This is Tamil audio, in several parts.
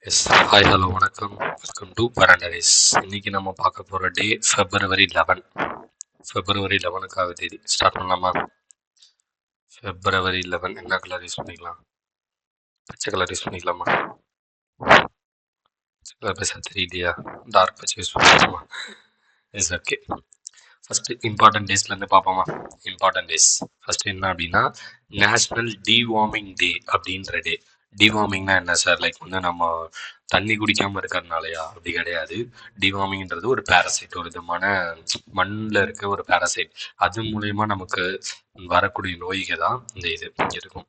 எஸ் ஹாய் ஹலோ வணக்கம். வெல்கம் டு பரண்டரிஸ். இன்னைக்கு நம்ம பார்க்க போகிற டே February 11. February 11க்காக தேதி ஸ்டார்ட் பண்ணலாமா? February 11 என்ன கலர் யூஸ் பண்ணிக்கலாம்? பச்சை கலர் யூஸ் பண்ணிக்கலாமா? பச்சை கலர் பேச தெரியலையா? டார்க் பச்சை யூஸ் பண்ணலாமா? S okay. ஃபஸ்ட்டு இம்பார்ட்டன்ட் டேஸ்லேருந்து பார்ப்போமா? இம்பார்ட்டன்ட் டேஸ் ஃபஸ்ட்டு என்ன அப்படின்னா நேஷ்னல் டிவார்மிங் டே அப்படின்ற டே. டிவார்மிங்னா என்ன சார்? லைக் வந்து நம்ம தண்ணி குடிக்காமல் இருக்கிறதுனாலயா? அப்படி கிடையாது. டிவார்மிங்ன்றது ஒரு பேரசைட், ஒரு விதமான மண்ணில் இருக்க ஒரு பேரசைட். அது மூலயமா நமக்கு வரக்கூடிய நோய்கள் தான் இந்த இது இருக்கும்.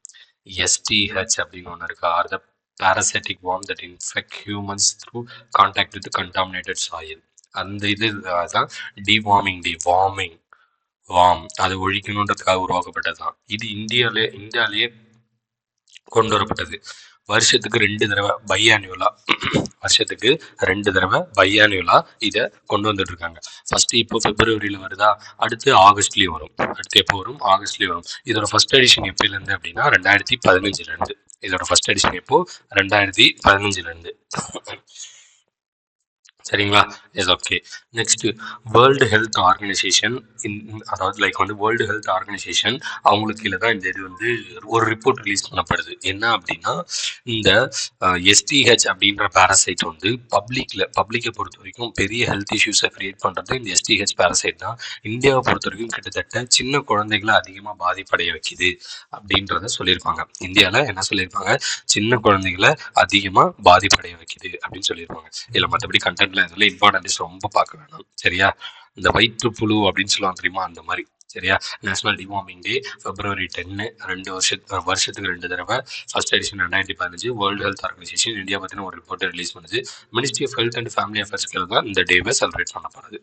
எஸ்டிஹெச் அப்படின்னு ஒன்று இருக்கு. R the parasitic worm that infect humans through contact with contaminated soil. அந்த இது தான் டிவார்மிங் டே. வார்ம் அதை ஒழிக்கணுன்றதுக்காக உருவாக்கப்பட்டது தான் இது. இந்தியாவிலேயே கொண்டு வரப்பட்டது. வருஷத்துக்கு 2 தடவை பையானுவலா இதை கொண்டு வந்துட்டு இருக்காங்க. ஃபர்ஸ்ட் இப்போ Februaryல வருதா, அடுத்து ஆகஸ்ட்லயும் வரும். அடுத்து எப்போ வரும்? ஆகஸ்ட்லயும் வரும். இதோட ஃபர்ஸ்ட் எடிஷன் எப்போலேருந்து அப்படின்னா 2015 இதோட ஃபர்ஸ்ட் எடிஷன் எப்போ? 2015 சரிங்களா? Yes okay. Next world health organisation. அதாவது லைக் வந்து வேர்ல்டு ஹெல்த் ஆர்கனைசேஷன் அவங்களுக்கு கீழே தான் இந்த இது வந்து ஒரு ரிப்போர்ட் ரிலீஸ் பண்ணப்படுது. என்ன அப்படின்னா இந்த எஸ்டிஹெச் அப்படின்ற பேரசைட் வந்து பப்ளிக்கை பொறுத்த வரைக்கும் பெரிய ஹெல்த் இஷ்யூஸை கிரியேட் பண்ணுறது இந்த எஸ்டிஹெச் பேரசைட் தான். இந்தியாவை பொறுத்த வரைக்கும் கிட்டத்தட்ட சின்ன குழந்தைகளை அதிகமாக பாதிப்படைய வைக்குது அப்படின்றத சொல்லியிருப்பாங்க. இந்தியாவில் என்ன சொல்லியிருப்பாங்க? சின்ன குழந்தைகளை அதிகமாக பாதிப்படைய வைக்குது அப்படின்னு சொல்லியிருப்பாங்க. இல்லை மற்றபடி கண்டென்ட் இதெல்லாம் இம்பார்ட்டன்ட் ரொம்ப பார்க்க வேணாம். சரியா? இந்த வயிற்று புழு அப்படின்னு சொல்லுவாங்க தெரியுமா, அந்த மாதிரி. சரியா? நேஷனல் டிவார்மிங் டே February 10. 2 வருஷத்துக்கு 2 தடவை. First edition 2015. World health organisation India பற்றின ஒரு ரிப்போர்ட்டை ரிலீஸ் பண்ணுது. Ministry of health and family அஃபேர்ஸ்க்கு தான் இந்த டேவை செலிப்ரேட் பண்ணப்படுது.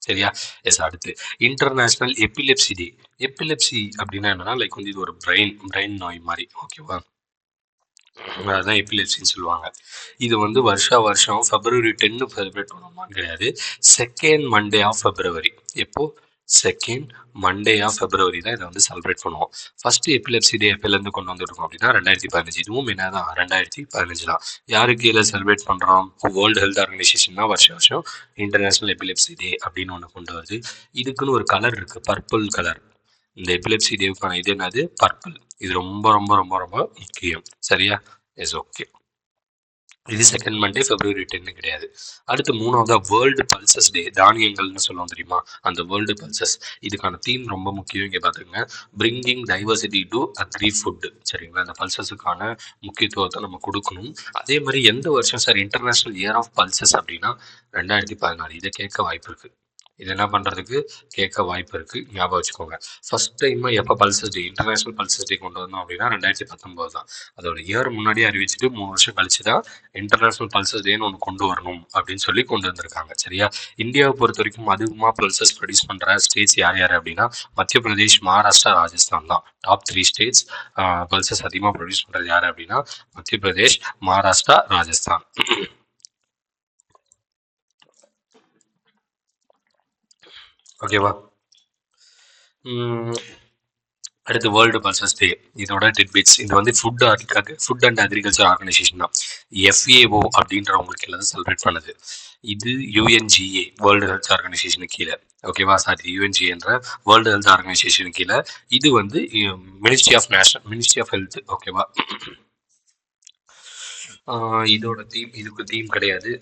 சரியா? எஸ். அடுத்து இன்டர்நேஷனல் எபிலெப்சி டே. எபிலெப்சி அப்படின்னா என்னன்னா லைக் வந்து இது ஒரு பிரெயின் நோய் மாதிரி. ஓகேவா? அதுதான் எபிலெப்சின்னு சொல்லுவாங்க. இது வந்து வருஷம் February 10 செலிப்ரேட் பண்ணணுமான்னு கிடையாது. Second Monday of February. எப்போ? செகண்ட் மண்டே ஆஃப் February தான் இதை வந்து செலிப்ரேட் பண்ணுவோம். ஃபர்ஸ்ட் எபிலெப்சி டே எப்போலேருந்து கொண்டு வந்துருக்கோம் அப்படின்னா 2015. இதுவும் என்னதான் 2015 தான். யாருக்கு கீழே செலிப்ரேட் பண்ணுறோம்? வேர்ல்டு ஹெல்த் ஆர்கனைசேஷன் தான் வருஷம் இன்டர்நேஷனல் எபிலெப்சி டே அப்படின்னு ஒன்று கொண்டு வருது. இதுக்குன்னு ஒரு கலர் இருக்கு, பர்பிள் கலர். இந்த எபிலெப்சி டேவுக்கான இது என்னது? பர்பிள். இது ரொம்ப ரொம்ப ரொம்ப ரொம்ப முக்கியம். சரியா? Yes okay. இது செகண்ட் மண்டே February 10 கிடையாது. அடுத்து 3வது வேர்ல்டு பல்சஸ் டே. தானியங்கள்னு சொல்லுவோம் தெரியுமா, அந்த வேர்ல்டு பல்சஸ். இதுக்கான தீம் ரொம்ப முக்கியம். இங்கே பார்த்துக்கங்க, bringing diversity to agri food. சரிங்களா? அந்த பல்சஸுக்கான முக்கியத்துவத்தை நம்ம கொடுக்கணும். அதே மாதிரி எந்த வருஷம் sir international year of pulses அப்படின்னா 2014. இதை கேட்க வாய்ப்பு இருக்கு. இது என்ன பண்ணுறதுக்கு கேட்க வாய்ப்பு இருக்குது, ஞாபகம் வச்சுக்கோங்க. ஃபர்ஸ்ட் டைம் எப்போ பல்சஸ் டே, இன்டர்நேஷனல் பல்சஸ் டே கொண்டு வந்தோம் அப்படின்னா 2019 தான். அதோட இயர் முன்னாடியே அறிவிச்சுட்டு 3 வருஷம் கழிச்சு தான் இன்டர்நேஷனல் பல்சஸ் டேன்னு ஒன்று கொண்டு வரணும் அப்படின்னு சொல்லி கொண்டு வந்திருக்காங்க. சரியா? இந்தியாவை பொறுத்த வரைக்கும் அதிகமாக பல்சஸ் ப்ரொடியூஸ் பண்ணுற ஸ்டேட்ஸ் யார் அப்படின்னா மத்திய பிரதேஷ், மகாராஷ்டிரா, ராஜஸ்தான் தான் டாப் 3 ஸ்டேட்ஸ். பல்சஸ் அதிகமாக ப்ரொடியூஸ் பண்ணுறது யார் அப்படின்னா மத்திய பிரதேஷ், மகாராஷ்டிரா, ராஜஸ்தான். ஓகேவா? அடுத்து வேர்ல்டு பல்சஸ் டே. இதோட டிட்பிட்ஸ். இது வந்து ஃபுட் அண்ட் அக்ரிகல்ச்சர் ஆர்கனைசேஷன் தான், FAO அப்படின்றவங்களுக்கு எல்லாம் செலிப்ரேட் பண்ணுது. இது UNGA வேர்ல்டு ஹெல்த் ஆர்கனைசேஷனு கீழே. ஓகேவா? சாரி, UNGA என்ற வேர்ல்டு ஹெல்த் ஆர்கனைசேஷனு கீழே. இது வந்து மினிஸ்ட்ரி ஆஃப் ஹெல்த். ஓகேவா? இதோட தீம், இதுக்கு தீம் கிடையாது.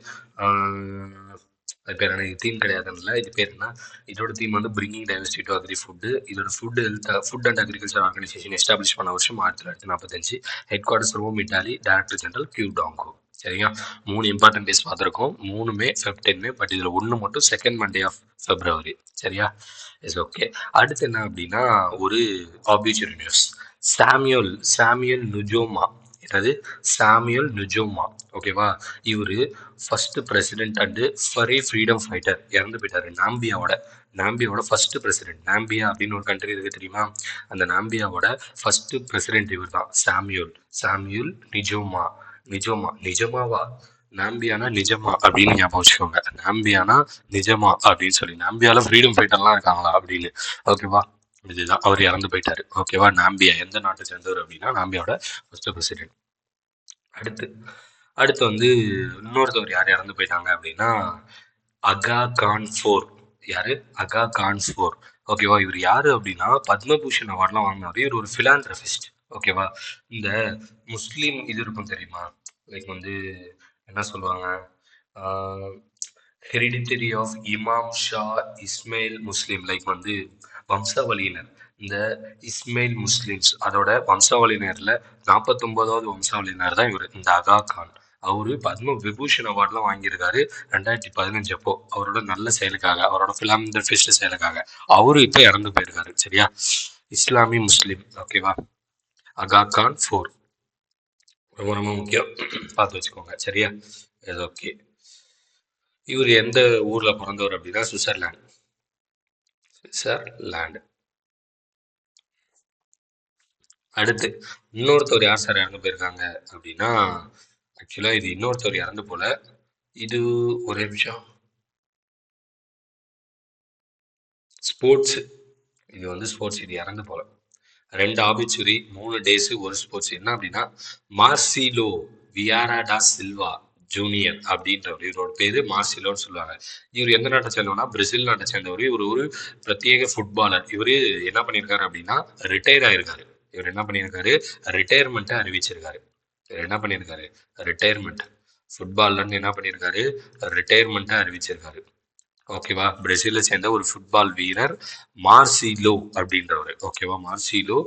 அது பேர் என்ன? தீம் கிடையாதுல்ல, இது பேர் என்ன? இதோட தீம் வந்து bringing diversity to agri food. இதோட food and agriculture organisation establish பண்ண வருஷம் 1945. Headquarters Rome, Italy. Director general Qu Dongyu. சரிங்களா? 3 இம்பார்ட்டன்ட் டேஸ் பார்த்துருக்கோம். 3மே Feb 10. பட் இதில் 1 மட்டும் செகண்ட் மண்டே ஆஃப் February. சரியா? Yes okay. அடுத்து என்ன அப்படின்னா ஒரு ஆப்யூச்சரி நியூஸ். சாமியல் நுஜோமா. என்னது? சாமியல் நுஜோமா. ஓகேவா? இவர் ஃபர்ஸ்ட் பிரசிடென்ட் அண்டு ஃபரே ஃப்ரீடம் ஃபைட்டர். இறந்து போயிட்டாரு. நாம்பியாவோட ஃபர்ஸ்ட் பிரசிடென்ட். நாம்பியா அப்படின்னு ஒரு கண்ட்ரி இருக்கு தெரியுமா? அந்த நாம்பியாவோட ஃபர்ஸ்ட் பிரசிடென்ட் இவர் தான், சாமியுல் நிஜமாவா? நாம்பியானா நிஜமா அப்படின்னு ஞாபகம் வச்சுக்கோங்க. நாம்பியானா நிஜமா அப்படின்னு சொல்லி, நாம்பியால ஃப்ரீடம் ஃபைட்டர்லாம் இருக்காங்களா அப்படின்னு. ஓகேவா? இதுதான், அவர் இறந்து போயிட்டாரு. ஓகேவா? நாம்பியா எந்த நாட்டை சேர்ந்தவர் அப்படின்னா நாம்பியாவோட ஃபர்ஸ்ட் பிரசிடென்ட். அடுத்து அடுத்து வந்து இன்னொருத்தவர் யார் இறந்து போயிட்டாங்க அப்படின்னா அகா கான் 4. யாரு? அகா கான் 4. ஓகேவா? இவர் யாரு அப்படின்னா பத்மபூஷன் அவார்ட்லாம் வாங்கினாரு. இவர் ஒரு பிலாந்திரபிஸ்ட். ஓகேவா? இந்த முஸ்லீம் இது இருக்கும் தெரியுமா? லைக் வந்து என்ன சொல்லுவாங்க, ஹெரிடிட்டரி ஆஃப் இமாம் ஷா இஸ்மாயில் முஸ்லீம், லைக் வந்து வம்சாவளியினர். இந்த இஸ்மாயில் முஸ்லிம்ஸ் அதோட வம்சாவளியினரில் 49வது வம்சாவளியினர் தான் இவர், இந்த அகா கான். அவரு பத்ம விபூஷன் அவார்ட்லாம் வாங்கியிருக்காரு 2015 அப்போ, அவரோட நல்ல செயலுக்காக, அவரோட பிலாந்திரபிஸ்ட் செயலுக்காக. அவரு இப்போ இறந்து போயிருக்காரு. சரியா? இஸ்லாமி முஸ்லீம். ஓகேவா? அகா கான் 4 ரொம்ப ரொம்ப முக்கியம், பார்த்து வச்சுக்கோங்க. சரியா? இது ஓகே. இவர் எந்த ஊர்ல பிறந்தவர் அப்படின்னா சுவிட்சர்லாந்து. சுவிட்சர்லாந்து. அடுத்து இன்னொருத்தவர் யார் சார் இறந்து போயிருக்காங்க அப்படின்னா, ஆக்சுவலா இது இன்னொருத்தவர் இறந்து போல, இது ஒரு நிமிஷம், ஸ்போர்ட்ஸ். இது வந்து ஸ்போர்ட்ஸ், இது இறந்து போல. 2 ஆபிச்சுரி, 3 டேஸ், 1 ஸ்போர்ட்ஸ். என்ன அப்படின்னா மார்சிலோ வியாரா டா சில்வா ஜூனியர் அப்படின்றவர். இவரோட பேரு மார்சிலோன்னு சொல்லுவாங்க. இவர் எந்த நாட்டை சேர்ந்தவர்னா பிரேசில் நாட்டை சேர்ந்தவர். இவர் ஒரு பிரத்யேக ஃபுட்பாலர். இவர் என்ன பண்ணியிருக்காரு அப்படின்னா ரிட்டையர் ஆயிருக்காரு. இவர் என்ன பண்ணியிருக்காரு, ரிட்டையர்மெண்ட்டை அறிவிச்சிருக்காரு. இவர் என்ன பண்ணியிருக்காரு, ரிட்டையர்மெண்ட், ஃபுட்பால்லன்னு என்ன பண்ணியிருக்காரு, ரிட்டையர்மெண்ட்டை அறிவிச்சிருக்காரு. ஓகேவா? பிரேசிலை சேர்ந்த ஒரு ஃபுட்பால் வீரர் மார்சிலோ அப்படின்றவர். ஓகேவா? மார்சிலோ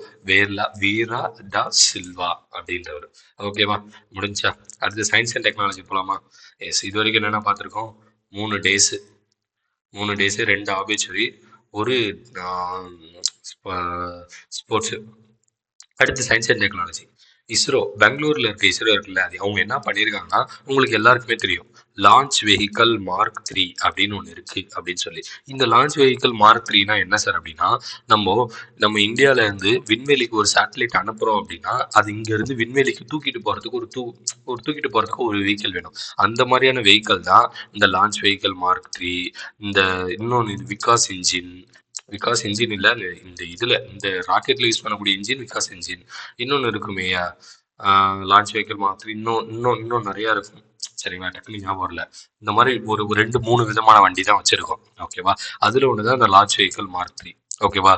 வீரா டா சில்வா அப்படின்றவர். ஓகேவா? முடிஞ்சா? அடுத்து சயின்ஸ் அண்ட் டெக்னாலஜி போலாமா? எஸ், இது வரைக்கும் என்னென்ன பார்த்துருக்கோம்? 3 டேஸு, 2 ஆபிச்சுரி, ஒரு ஸ்போர்ட்ஸு. அடுத்து சயின்ஸ் அண்ட் டெக்னாலஜி. இஸ்ரோ, பெங்களூர்ல இருக்க இஸ்ரோ இருக்குல்ல, அது அவங்க என்ன பண்ணியிருக்காங்கன்னா உங்களுக்கு எல்லாருக்குமே தெரியும், லான்ச் வெஹிக்கல் மார்க் 3 அப்படின்னு ஒன்று இருக்கு அப்படின்னு சொல்லி. இந்த லான்ச் வெஹிக்கல் மார்க் 3னா என்ன சார் அப்படின்னா, நம்ம இந்தியால இருந்து விண்வெளிக்கு ஒரு சேட்டலைட் அனுப்புறோம் அப்படின்னா அது இங்க இருந்து விண்வெளிக்கு தூக்கிட்டு போறதுக்கு ஒரு வெஹிக்கல் வேணும். அந்த மாதிரியான வெஹிக்கல் தான் இந்த லான்ச் வெஹிக்கல் மார்க் 3. இந்த இன்னொன்று விகாஸ் இன்ஜின் இல்லை, இந்த ராக்கெட்ல யூஸ் பண்ணக்கூடிய இன்ஜின் விகாஸ் இன்ஜின். இன்னொன்று இருக்குமே லான்ச் வெஹிக்கல் மார்க் 3, இன்னும் நிறையா இருக்கும். சரிங்களா? டக்குனு ஞாபகம் வரல. இந்த மாதிரி ஒரு 2-3 விதமான வண்டி தான் வச்சிருக்கோம். ஓகேவா? அதுல ஒண்ணுதான் இந்த லான்ச் வெஹிக்கல் மார்க் 3. ஓகேவா?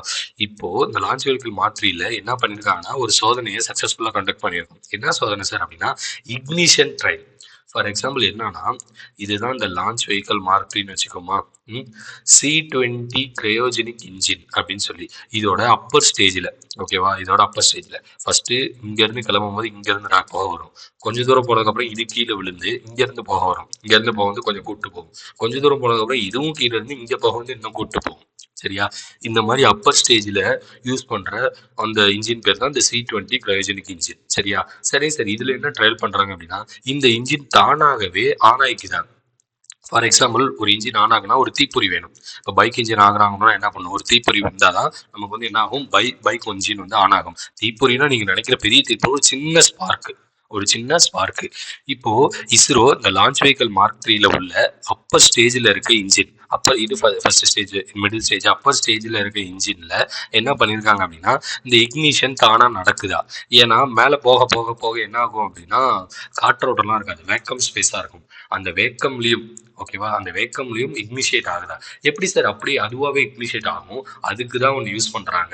இப்போ இந்த லான்ச் வெஹிக்கல் மார்க் 3ல என்ன பண்ணிருக்காங்கன்னா ஒரு சோதனையை சக்சஸ்ஃபுல்லா கண்டக்ட் பண்ணியிருக்கோம். என்ன சோதனை சார் அப்படின்னா இக்னிஷன் ட்ரையல். ஃபார் எக்ஸாம்பிள் என்னன்னா, இதுதான் இந்த லான்ச் வெஹிக்கல் மார்க் 3ன்னு வச்சுக்கோமா. C-20 கிரையோஜெனிக் இன்ஜின் அப்படின்னு சொல்லி இதோட அப்பர் ஸ்டேஜில். ஓகேவா? இதோட அப்பர் ஸ்டேஜில் ஃபர்ஸ்ட் இங்கேருந்து கிளம்பும் போது இங்கேருந்து நான் போக வரும். கொஞ்சம் தூரம் போனதுக்கப்புறம் இது கீழே விழுந்து இங்கேருந்து போக வரும். இங்கேருந்து போக வந்து கொஞ்சம் கூப்பிட்டு போகும். கொஞ்சம் தூரம் போனதுக்கப்புறம் இதுவும் கீழே இருந்து இங்கே போக வந்து இன்னும் கூப்பிட்டு போகும். சரியா? இந்த மாதிரி அப்பர் ஸ்டேஜில் யூஸ் பண்ணுற அந்த இன்ஜின் பேர் தான் இந்த C-20 கிரையோஜெனிக் இன்ஜின். சரியா? சரி, இதில் என்ன ட்ரையல் பண்ணுறாங்க அப்படின்னா இந்த இன்ஜின் தானாகவே ஆன் ஆகிக்குதாங்க. ஃபார் எக்ஸாம்பிள் ஒரு இன்ஜின் ஆன் ஆகுனா ஒரு தீப்பொறி வேணும். இப்போ பைக் இன்ஜின் ஆகுறாங்கன்னா என்ன பண்ணும், ஒரு தீப்பொறி வந்தால் தான் நமக்கு வந்து என்ன ஆகும், பைக் இன்ஜின் வந்து ஆன் ஆகும். தீப்பொறினா நீங்கள் நினைக்கிற பெரிய தீப்பொறி, ஒரு சின்ன ஸ்பார்க்கு. இப்போ இஸ்ரோ இந்த லான்ச் வெஹிக்கல் மார்க் 3ல உள்ள அப்பர் ஸ்டேஜில் இருக்க இன்ஜின், இது first stage, middle stage, upper ஸ்டேஜில் இருக்க இன்ஜின்ல என்ன பண்ணியிருக்காங்க அப்படின்னா இந்த இக்னிஷன் தானாக நடக்குதா. ஏன்னா மேலே போக போக போக என்ன ஆகும் அப்படின்னா காற்றோட்டம்லாம் இருக்காது, வேக்கம் ஸ்பேஸாக இருக்கும். அந்த வேக்கம்லையும், ஓகேவா, அந்த வேக்கம்லையும் இக்னிஷியேட் ஆகுதா. எப்படி சார் அப்படி அதுவாகவே இக்னிஷியேட் ஆகும்? அதுக்கு தான் ஒன்று யூஸ் பண்ணுறாங்க,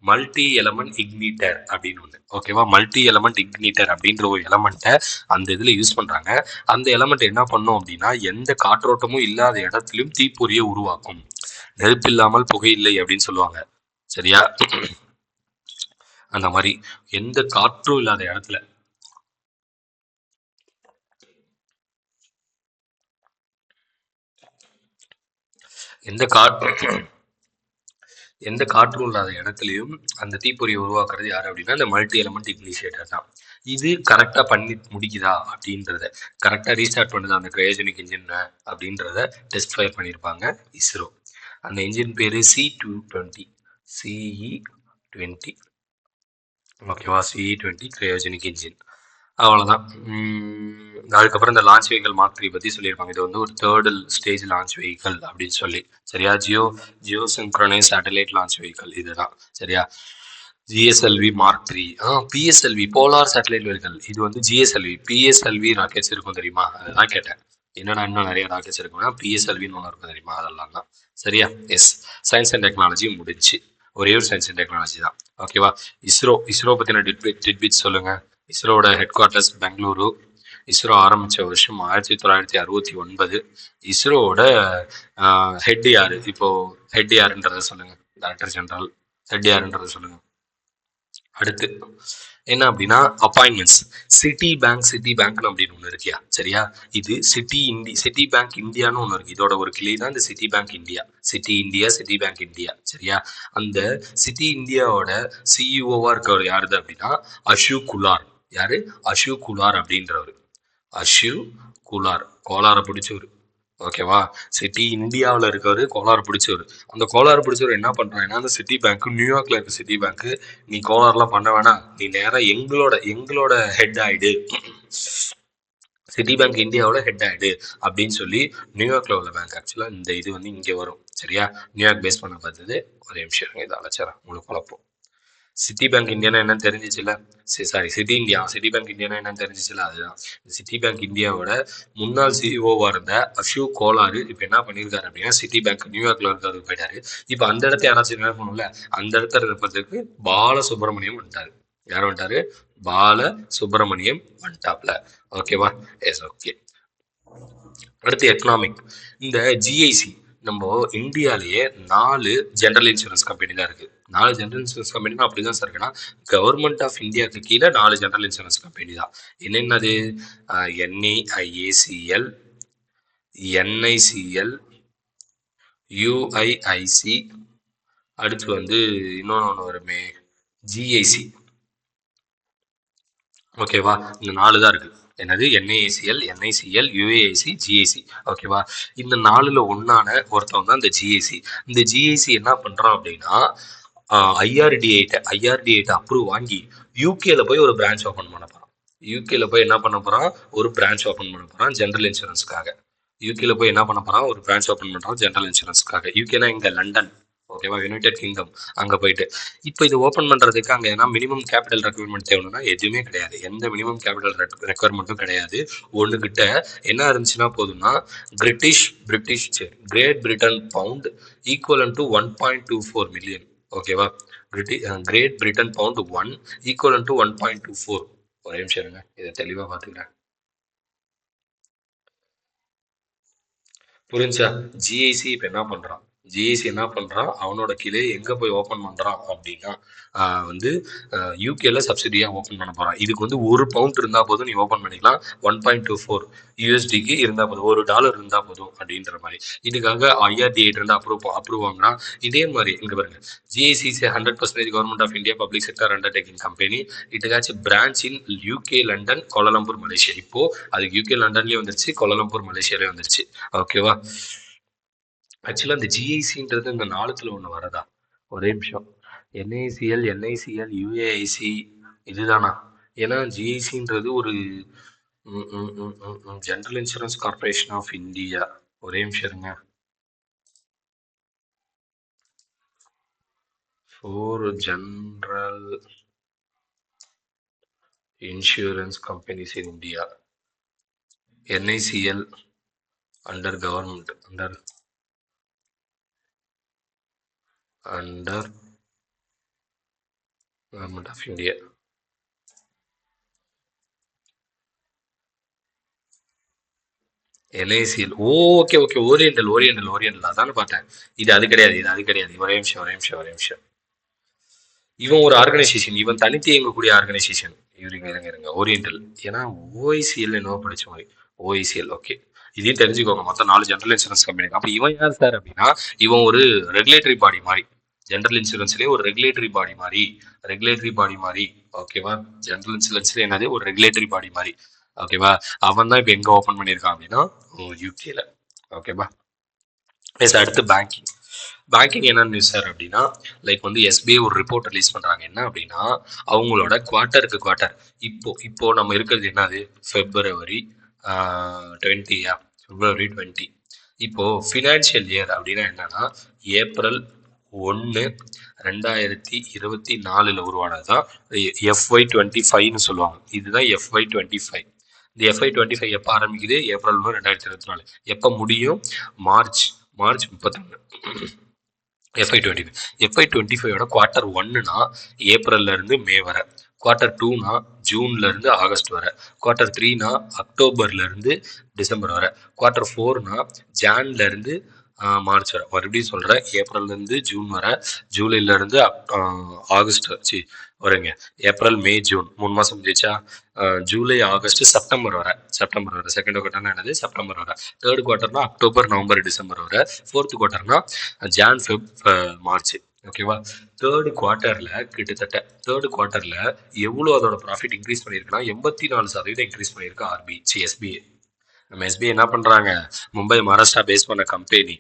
மல்டி எலமெண்ட் இக்னிட்டர் அப்படின்னு ஒன்று. ஓகேவா? மல்டி எலமெண்ட் இக்னிட்டர் அப்படின்ற ஒரு எலமெண்ட்டை அந்த இதில் யூஸ் பண்ணுறாங்க. அந்த எலமெண்ட் என்ன பண்ணும் அப்படின்னா எந்த காற்றோட்டமும் இல்லாத இடத்துலையும் தீப்பொறியை உருவாக்கும். நெருப்பு இல்லாமல் புகை இல்லை அப்படின்னு சொல்லுவாங்க. சரியா? அந்த மாதிரி எந்த காற்றும் இல்லாத இடத்துல, எந்த காற்றும் இல்லாத இடத்துலையும் அந்த தீப்பொறியை உருவாக்குறது யாரு அப்படின்னா இந்த மல்டி எலமெண்ட் இக்னிஷியேட்டர் தான். இது கரெக்டா பண்ணி முடிக்குதா அப்படின்றத, கரெக்டா ரீஸ்டார்ட் பண்ணுதா அந்த கிரையோஜெனிக் இன்ஜின் அப்படின்றத டெஸ்ட் ஃபயர் பண்ணியிருப்பாங்க இஸ்ரோ. அந்த இன்ஜின் பேரு C-220. ஓகேவா? C-20 cryogenic engine. அவ்வளோதான். அதுக்கப்புறம் இந்த லான்ச் வெஹிக்கல் மார்க் 3 பற்றி சொல்லியிருப்பாங்க. இது வந்து ஒரு 3rd ஸ்டேஜ் லான்ச் வெஹிக்கல் அப்படின்னு சொல்லி. சரியா? Jio synchronise satellite launch vehicle இதுதான். சரியா? GSLV mark 3. PSLV polar satellite vehicle. இது வந்து ஜிஎஸ்எல்வி பிஎஸ்எல்வி ராக்கெட்ஸ் இருக்கும் தெரியுமா? அதுதான் கேட்டேன். என்னடா இன்னும் நிறைய ராக்கெட்ஸ் இருக்குன்னா பிஎஸ்எல்வின்னு ஒன்று இருக்கும் தெரியுமா? அதெல்லாம் தான். சரியா? எஸ். சயின்ஸ் அண்ட் டெக்னாலஜி முடிஞ்சு. ஒரே ஒரு சயின்ஸ் அண்ட் டெக்னாலஜி தான். ஓகேவா? இஸ்ரோ பற்றின டிட்பிட் சொல்லுங்க. இஸ்ரோட ஹெட் குவார்ட்டர்ஸ் பெங்களூரு. இஸ்ரோ ஆரம்பித்த வருஷம் 1969. இஸ்ரோவோட ஹெட் யாரு? இப்போ ஹெட் யாருன்றத சொல்லுங்க. டைரக்டர் ஜெனரல் ஹெட் யாருன்றத சொல்லுங்க. அடுத்து என்ன அப்படின்னா அப்பாயின்மெண்ட்ஸ். சிட்டி பேங்க்னு அப்படின்னு ஒன்று இருக்கியா? சரியா? இது சிட்டி பேங்க் இந்தியான்னு ஒன்று இருக்கு. இதோட ஒரு கிளை தான் இந்த city bank India. City bank India. சரியா? அந்த சிட்டி இந்தியாவோட சிஇஓவா இருக்கவர் யாருது அப்படின்னா அஷோக் குலார். யாரு? அஷோக் குலார் அப்படின்றவர். அஷோக் குலார் கோலாரை பிடிச்சவர். ஓகேவா? சிட்டி இந்தியாவில் இருக்கவர் கோலாறு பிடிச்சவர். அந்த கோலாறு பிடிச்சவர் என்ன பண்றாங்கன்னா, அந்த சிட்டி பேங்க் நியூயார்க்ல இருக்க சிட்டி பேங்க், நீ கோலாறுலாம் பண்ண வேணாம், நீ நேரா எங்களோட ஹெட் ஆயிடு, சிட்டி பேங்க் இந்தியாவோட ஹெட் ஆயிடு அப்படின்னு சொல்லி நியூயார்க்ல உள்ள பேங்க். ஆக்சுவலா இந்த இது வந்து இங்க வரும். சரியா? நியூயார்க் பேஸ் பண்ண பார்த்தது. ஒரே நிமிஷம் இதை அழைச்சாரா உங்களுக்கு குழப்பம். சிட்டி பேங்க் இந்தியானா என்னன்னு தெரிஞ்சிச்சுல? சாரி, சிட்டி பேங்க் இந்தியானா என்னன்னு தெரிஞ்சிச்சுல? அதுதான். சிட்டி பேங்க் இந்தியாவோட முன்னாள் சிஇஓவா இருந்த அஷோக் கோலாறு இப்ப என்ன பண்ணியிருக்காரு அப்படின்னா சிட்டி பேங்க் நியூயார்க்ல இருக்கிறது போயிட்டாரு. இப்ப அந்த இடத்த யாராச்சும் என்ன பண்ணும்ல, அந்த இடத்த இருப்பதற்கு பாலசுப்ரமணியம் வந்துட்டாரு. யார் வந்துட்டாரு? பாலசுப்ரமணியம் வந்துட்டாப்ல. ஓகேவா? எஸ். ஓகே. அடுத்து எக்கனாமிக். இந்த ஜிஐசி நம்ம இந்தியாலேயே 4 ஜெனரல் இன்சூரன்ஸ் கம்பெனி தான் இருக்கு. 4 ஜெனரல் இன்சூரன்ஸ் கம்பெனி தான். அப்படிதான் சார் இருக்குன்னா கவர்மெண்ட் ஆஃப் இந்தியாவுக்கு கீழே 4 ஜெனரல் இன்சூரன்ஸ் கம்பெனி தான். என்னென்னது? NIACL, NICL, UIIC, அடுத்து வந்து இன்னொன்று வருமே ஜிஐசி. ஓகேவா? இந்த 4 தான் இருக்கு. என்னது? NIACL, NICL, UAIC, GIC. ஓகேவா? இந்த 4ல ஒன்னான ஒருத்தவங்க தான் இந்த ஜிஐசி. இந்த ஜிஐசி என்ன பண்றான் அப்படின்னா ஐஆர்டிஐட்ட அப்ரூவ் வாங்கி யூகேல போய் ஒரு பிரான்ச் ஓபன் பண்ண போறான். யூகேல போய் என்ன பண்ண போறான்? ஒரு பிரான்ச் ஓபன் பண்ண போறான் ஜெனரல் இன்சூரன்ஸ்க்காக. யூகேல போய் என்ன பண்ண போறான்? ஒரு பிரான்ச் ஓபன் பண்றான் ஜெனரல் இன்சூரன்ஸ்க்காக. யூகேனா இங்க லண்டன். ஓகேவா? United kingdom. அங்க போயிட்டு இப்போ இது ஓப்பன் பண்றதுக்கு அங்க ஏன்னா மினிமம் கேபிட்டல் ரெக்குவயர்மெண்ட் தேவைன்னா எதுவுமே கிடையாது. எந்த மினிமம் கேபிட்டல் ரெக்குவயர்மெண்ட்டும் கிடையாது. ஒண்ணுகிட்ட என்ன இருந்துச்சுன்னா போதும்னா Great Britain pound equivalent to 1.24 million. ஓகேவா? Great Britain pound 1 equivalent to 1.24. ஒரே நிமிஷம் இருங்க, இதை தெளிவா பாத்துக்கிறேன். புரிஞ்சா? ஜிஐசி இப்ப என்ன பண்றான்? ஜிஐசி என்ன பண்றான்? அவனோட கிளை எங்க போய் ஓபன் பண்றான் அப்படின்னா வந்து யூகேல சப்சிடியா ஓபன் பண்ண போறான். இதுக்கு வந்து $1 இருந்தா போதும், நீ ஓபன் பண்ணிக்கலாம். 1.24 USDக்கு இருந்தா போதும், $1 இருந்தா போதும் அப்படின்ற மாதிரி. இதுக்காக IRDA இருந்து அப்ரூவ் வாங்கினா இதே மாதிரி இங்க பாருங்க. GIC is a 100% government of India public sector undertaking company. It has a branch in UK, London, Kuala Lumpur, Malaysia. இப்போ அது UK லண்டன்லயே வந்துருச்சு, கோலாலம்பூர் மலேசியாலயே வந்துருச்சு. ஓகேவா? ஆக்சுவலா இந்த ஜிஐசின்றது இந்த 4த்துல ஒண்ணு வரதா? ஒரே நிமிஷம். NICL, UAIC இதுதானா? ஏன்னா ஜிஐசின்றது ஒரு general insurance corporation of India. ஒரே நிமிஷம் இருங்க. 4 general insurance companies in India. NICL under government of India. NICL. Okay oriental அதானே பார்த்தேன். இது அது கிடையாது. ஒரே நிமிஷம். இவன் ஒரு ஆர்கனைசேஷன், இவன் தனித்து இயங்கக்கூடிய ஆர்கனைசேஷன். இருங்க ஓரியண்டல். ஏன்னா OICL என்னவோ படிச்ச மாதிரி. OICL. ஓகே, இதையும் தெரிஞ்சுக்கோங்க. மொத்தம் 4 ஜெனரல் இன்சூரன்ஸ் கம்பெனி. அப்ப இவன் யார் சார் அப்படின்னா இவன் ஒரு ரெகுலேட்டரி பாடி மாதிரி. ஜெனரல் இன்சூரன்ஸ்லயே ஒரு ரெகுலேட்டரி பாடி மாதிரி. ஓகேவா? ஜெனரல் இன்சூரன்ஸ்ல என்னது? ஒரு ரெகுலேட்டரி பாடி மாதிரி. ஓகேவா? அவன் தான் இப்ப எங்க ஓபன் பண்ணிருக்கான் அப்படின்னா யூகேல. ஓகேவா? அடுத்து பேங்கிங் என்ன நியூஸ் சார் அப்படின்னா லைக் வந்து SBI ஒரு ரிப்போர்ட் ரிலீஸ் பண்றாங்க. என்ன அப்படின்னா அவங்களோட குவார்ட்டர் இப்போ நம்ம இருக்கிறது என்னது? February 20. இப்போ ஃபினான்ஷியல் இயர் அப்படின்னா என்னன்னா ஏப்ரல் 1/2024 உருவானது தான் FY25ன்னு சொல்லுவாங்க. இதுதான் FY25. இந்த FY25 எப்போ ஆரம்பிக்குது? ஏப்ரல் 1 2024. எப்போ முடியும்? மார்ச் 31. FY25 குவார்ட்டர் 1னா ஏப்ரல்ல இருந்து மே வரை, குவார்ட்டர் 2னா ஜூன்ல இருந்து ஆகஸ்ட் வரை, குவார்ட்டர் 3னா அக்டோபர்ல இருந்து டிசம்பர் வரை, குவார்ட்டர் 4னா ஜான்ல இருந்து மார்ச் வரை. மறுபடியும் சொல்றேன், ஏப்ரல்ல இருந்து ஜூன் வரை, ஜூலைல இருந்து ஆகஸ்ட் வருங்க, ஏப்ரல் மே ஜூன் 3 மாசம் முடிச்சா, ஜூலை ஆகஸ்ட் செப்டம்பர் வரை. செகண்ட் குவார்ட்டர்னா என்னது? செப்டம்பர் வரை. தேர்ட் குவார்ட்டர்னா அக்டோபர் நவம்பர் டிசம்பர் வரை. ஃபோர்த் குவார்ட்டர்னா ஜான் ஃபெப் மார்ச். ஓகேவா? தேர்ட் குவார்ட்டர்ல எவ்வளோ அதோட ப்ராஃபிட் இன்க்ரீஸ் பண்ணியிருக்குன்னா 84% இன்க்ரீஸ் பண்ணியிருக்கு எஸ்பிஐ. நம்ம எஸ்பிஐ என்ன பண்றாங்க? மும்பை மகாராஷ்டிரா பேஸ் பண்ண கம்பெனி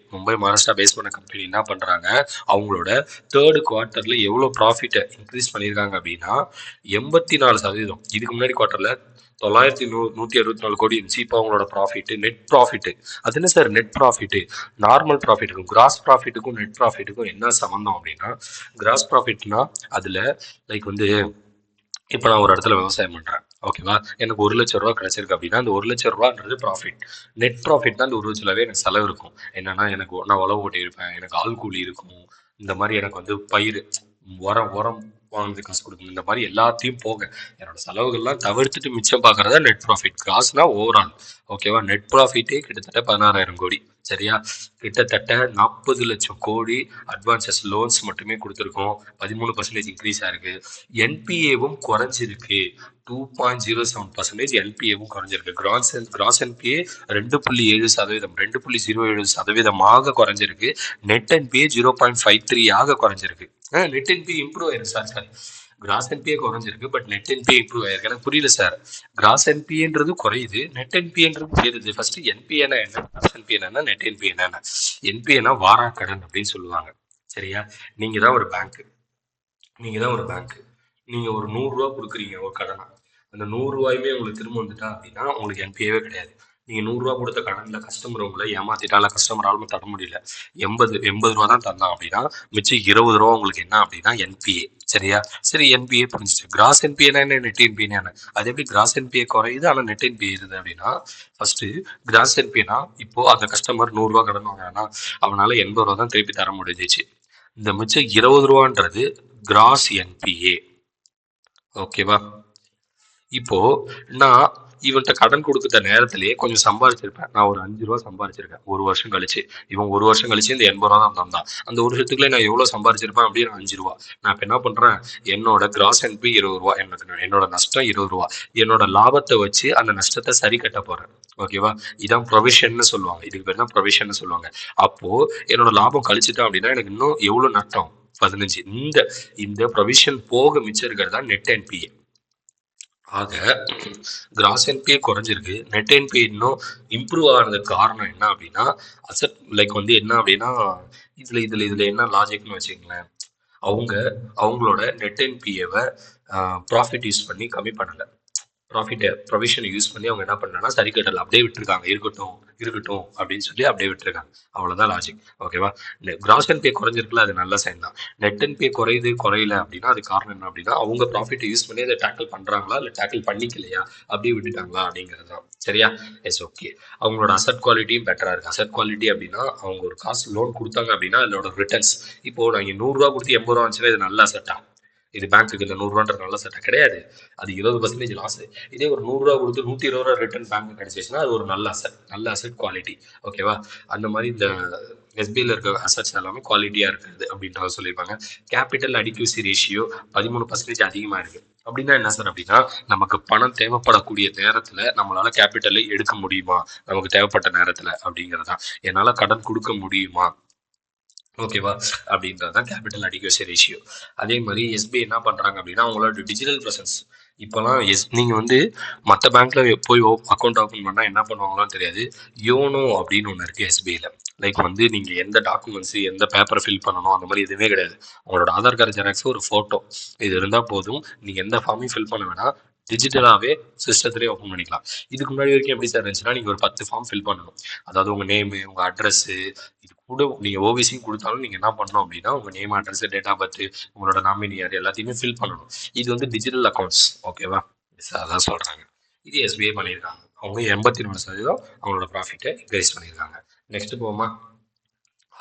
என்ன பண்றாங்க? அவங்களோட தேர்ட் குவார்ட்டர்ல எவ்வளோ ப்ராஃபிட்டை இன்க்ரீஸ் பண்ணியிருக்காங்க அப்படின்னா 84%. இதுக்கு முன்னாடி குவார்ட்டர்ல 9,164 கோடி இருந்துச்சு. இப்போ அவங்களோட ப்ராஃபிட், நெட் ப்ராஃபிட், அது என்ன சார் நெட் ப்ராஃபிட்? நார்மல் ப்ராஃபிட்டுக்கும் கிராஸ் ப்ராஃபிட்டுக்கும் நெட் ப்ராஃபிட்டுக்கும் என்ன சம்மந்தம் அப்படின்னா, கிராஸ் ப்ராஃபிட்னா அதுல லைக் வந்து இப்போ நான் ஒரு இடத்துல விவசாயம் பண்ணுறேன், ஓகேவா? எனக்கு 1 லட்ச ரூபா கிடைச்சிருக்கு அப்படின்னா அந்த 1 லட்ச ரூபான்றது ப்ராஃபிட். நெட் ப்ராஃபிட் தான் அந்த 1 லட்ச ரூபாவே எனக்கு செலவு இருக்கும். என்னன்னா, நான் உழவு ஓட்டியிருப்பேன், எனக்கு ஆள் கூலி இருக்கும், இந்த மாதிரி எனக்கு வந்து பயிர் உரம் வாங்குறது காசு கொடுக்கணும், இந்த மாதிரி எல்லாத்தையும் போக என்னோட செலவுகள்லாம் தவிர்த்துட்டு மிச்சம் பார்க்கறதா நெட் ப்ராஃபிட். கிராஸ்னா ஓவரால். ஓகேவா? நெட் ப்ராஃபிட்டே கிட்டத்தட்ட 16,000 கோடி. சரியா? கிட்டத்தட்ட 40 லட்சம் கோடி அட்வான்சஸ் லோன்ஸ் மட்டுமே கொடுத்துருக்கோம். 13% இன்க்ரீஸ் ஆயிருக்கு. என்பிஏவும் குறைஞ்சிருக்கு. 2.07% என்பிஏவும் குறைஞ்சிருக்கு. கிராஸ் என்பிஏ 2.7%, 2.07% குறைஞ்சிருக்கு. நெட் என்பிஏ 0.53 குறைஞ்சிருக்கு. நெட் என்பிஏ இம்ப்ரூவ் ஆயிருக்கு சார். கிராஸ் என்பிஏ குறைஞ்சிருக்கு, பட் நெட் என்பிஏ இம்ப்ரூவ் ஆயிருக்கு. எனக்கு புரியல சார். கிராஸ் என்பிஏன்றது குறையுது, நெட் என்பிஏன்றது ஏறுது. ஃபர்ஸ்ட் என்பிஏனா என்ன, கிராஸ் என்பிஏனா, நெட் என்பிஏனா என்ன? என்பிஏனா வாரா கடன் அப்படின்னு சொல்லுவாங்க. சரியா? நீங்க தான் ஒரு பேங்க், நீங்க ஒரு 100 ரூபா கொடுக்குறீங்க ஒரு கடனா. அந்த 100 ரூபாயுமே உங்களுக்கு திரும்ப வந்துட்டா அப்படின்னா உங்களுக்கு என்பிஏவே கிடையாது. நீங்க 100 ரூபா கொடுத்த கடன்ல கஸ்டமர் உங்களை ஏமாத்திட்டால, கஸ்டமரால தர முடியல, 80 ரூபா தான் தந்தான் அப்படின்னா மிச்சம் 20 ரூபா உங்களுக்கு என்ன அப்படின்னா என்பிஏ. சரியா? சரி, என்பிஏ புரிஞ்சிச்சு. கிராஸ் என்பிஏனா என்ன, நெட் என்பிஏனா என்ன? அது எப்படி கிராஸ் என்பிஏ குறையுது ஆனா நெட் என்பிஏ இருது அப்படின்னா, ஃபர்ஸ்ட் கிராஸ் என்பிஏனா இப்போ அந்த கஸ்டமர் 100 ரூபா கடன் வாங்கினா அவனால 80 ரூபா தான் திருப்பி தர முடிஞ்சிச்சு. இந்த மிச்சம் 20 ரூபான்றது கிராஸ் என்பிஏ. ஓகேவா? இப்போ நான் இவன்கிட்ட கடன் கொடுத்த நேரத்திலேயே கொஞ்சம் சம்பாதிச்சிருப்பேன். நான் ஒரு 5 ரூபா சம்பாதிச்சிருக்கேன் 1 வருஷம் கழிச்சு. இவன் 1 வருஷம் கழிச்சு இந்த 80 ரூபா தான் தந்தான். அந்த 1 வருஷத்துக்குள்ளே நான் எவ்வளவு சம்பாதிச்சிருப்பேன் அப்படின்னு 5 ரூபா. நான் இப்ப என்ன பண்றேன், என்னோட கிராஸ் என்பி 20 ரூபா, என்னோட நஷ்டம் 20 ரூபா, என்னோட லாபத்தை வச்சு அந்த நஷ்டத்தை சரி கட்ட போறேன். ஓகேவா? இதான் ப்ரொவிஷன் சொல்லுவாங்க. இதுக்கு பேர் தான் ப்ரொவிஷன் சொல்லுவாங்க. அப்போ என்னோட லாபம் கழிச்சுட்டேன் அப்படின்னா எனக்கு இன்னும் எவ்வளவு நட்டம்? 15. இந்த ப்ரொவிஷன் போக மிச்சம் இருக்கிறது தான் நெட் என்பிஏ. ஆக கிராஸ் என்பிஏ குறைஞ்சிருக்கு, நெட் என்பிஏ இன்னும் இம்ப்ரூவ் ஆனதுக்கு காரணம் என்ன அப்படின்னா, அசட் லைக் வந்து என்ன அப்படின்னா, இதுல என்ன லாஜிக்னு வச்சுக்கங்களேன், அவங்களோட நெட் என்பிஏவை ப்ராஃபிட் யூஸ் பண்ணி கம்மி பண்ணல, ப்ரொவிஷனை யூஸ் பண்ணி அவங்க என்ன பண்ணலன்னா சரி கட்டல, அப்படியே விட்டுருக்காங்க. இருக்கட்டும் அப்படின்னு சொல்லி அப்படியே விட்டுருக்காங்க. அவ்வளவுதான் லாஜிக். ஓகேவா? கிராஸ் என்பிஏ குறைஞ்சிருக்குல, அது நல்ல சைன் தான். நெட் என்பிஏ குறையல அப்படின்னா அது காரணம் என்ன அப்படின்னா, அவங்க ப்ராஃபிட் யூஸ் பண்ணி அதை டேக்கிள் பண்றாங்களா இல்லை டேக்கிள் பண்ணிக்கலையா, அப்படியே விட்டுட்டாங்களா அப்படிங்கிறது தான். சரியா? Yes, okay. அவங்களோட அசட் குவாலிட்டியும் பெட்டரா இருக்கு. அசட் குவாலிட்டி அப்படின்னா அவங்க ஒரு காசு லோன் கொடுத்தாங்க அப்படின்னா அதோட ரிட்டர்ன்ஸ், இப்போ நான் 100 ரூபா கொடுத்து 80 ரூபா வந்துச்சுன்னா இது நல்ல அசட்டா? இது பேங்க்குக்கு இந்த 100 ரூபான்ற நல்ல சட்டை கிடையாது. அது 20% லாஸ். இதே ஒரு 100 ரூபா கொடுத்து 120 ரூபா ரிட்டர்ன் பேங்க் கிடைச்சிச்சுன்னா அது ஒரு நல்ல அசட் குவாலிட்டி. ஓகேவா? அந்த மாதிரி இந்த எஸ்பிஐல இருக்க அசட்ஸ் எல்லாமே குவாலிட்டியா இருக்குது அப்படின்றத சொல்லியிருப்பாங்க. கேபிட்டல் அடிக்யூசி ரேஷியோ 13% அதிகமா இருக்கு. அப்படின்னா என்ன சார் அப்படின்னா, நமக்கு பணம் தேவைப்படக்கூடிய நேரத்துல நம்மளால கேபிட்டலை எடுக்க முடியுமா, நமக்கு தேவைப்பட்ட நேரத்துல அப்படிங்கிறதான். என்னால கடன் கொடுக்க முடியுமா, ஓகேவா, அப்படின்றதுதான் கேபிட்டல் அடிக்வசி ரேஷியோ. அதே மாதிரி எஸ்பிஐ என்ன பண்றாங்க அப்படின்னா, அவங்களோட டிஜிட்டல் ப்ரெசன்ஸ் இப்போலாம் நீங்க வந்து மற்ற பேங்க்ல போய் அக்கௌண்ட் ஓப்பன் பண்ணா என்ன பண்ணுவாங்களான்னு தெரியாது. யோனோ அப்படின்னு ஒன்று இருக்கு எஸ்பிஐல. லைக் வந்து நீங்க எந்த டாக்குமெண்ட்ஸ், எந்த பேப்பரை ஃபில் பண்ணணும் அந்த மாதிரி எதுவுமே கிடையாது. உங்களோட ஆதார் கார்டு ஜெராக்ஸ், ஒரு போட்டோ, இது இருந்தா போதும். நீங்க எந்த ஃபார்மையும் ஃபில் பண்ண வேணாம், டிஜிட்டலாகவே சிஸ்டத்திலே ஓப்பன் பண்ணிக்கலாம். இதுக்கு முன்னாடி வரைக்கும் எப்படி சார் இருந்துச்சுன்னா, நீங்கள் ஒரு 10 ஃபார்ம் ஃபில் பண்ணணும். அதாவது உங்கள் நேமு, உங்கள் அட்ரஸ்ஸு, இது நீங்கள் ஓபிசியும் கொடுத்தாலும் நீங்கள் என்ன பண்ணணும் அப்படின்னா உங்கள் name, address, date of birth, உங்களோட நாமினி யார் எல்லாத்தையுமே ஃபில் பண்ணணும். இது வந்து டிஜிட்டல் அக்கௌண்ட்ஸ். ஓகேவா? அதான் சொல்கிறாங்க. இது எஸ்பிஐ பண்ணியிருக்காங்க. அவங்க 84% அவங்களோட ப்ராஃபிட்டை இன்க்ரீஸ் பண்ணியிருக்காங்க. நெக்ஸ்ட் போமா.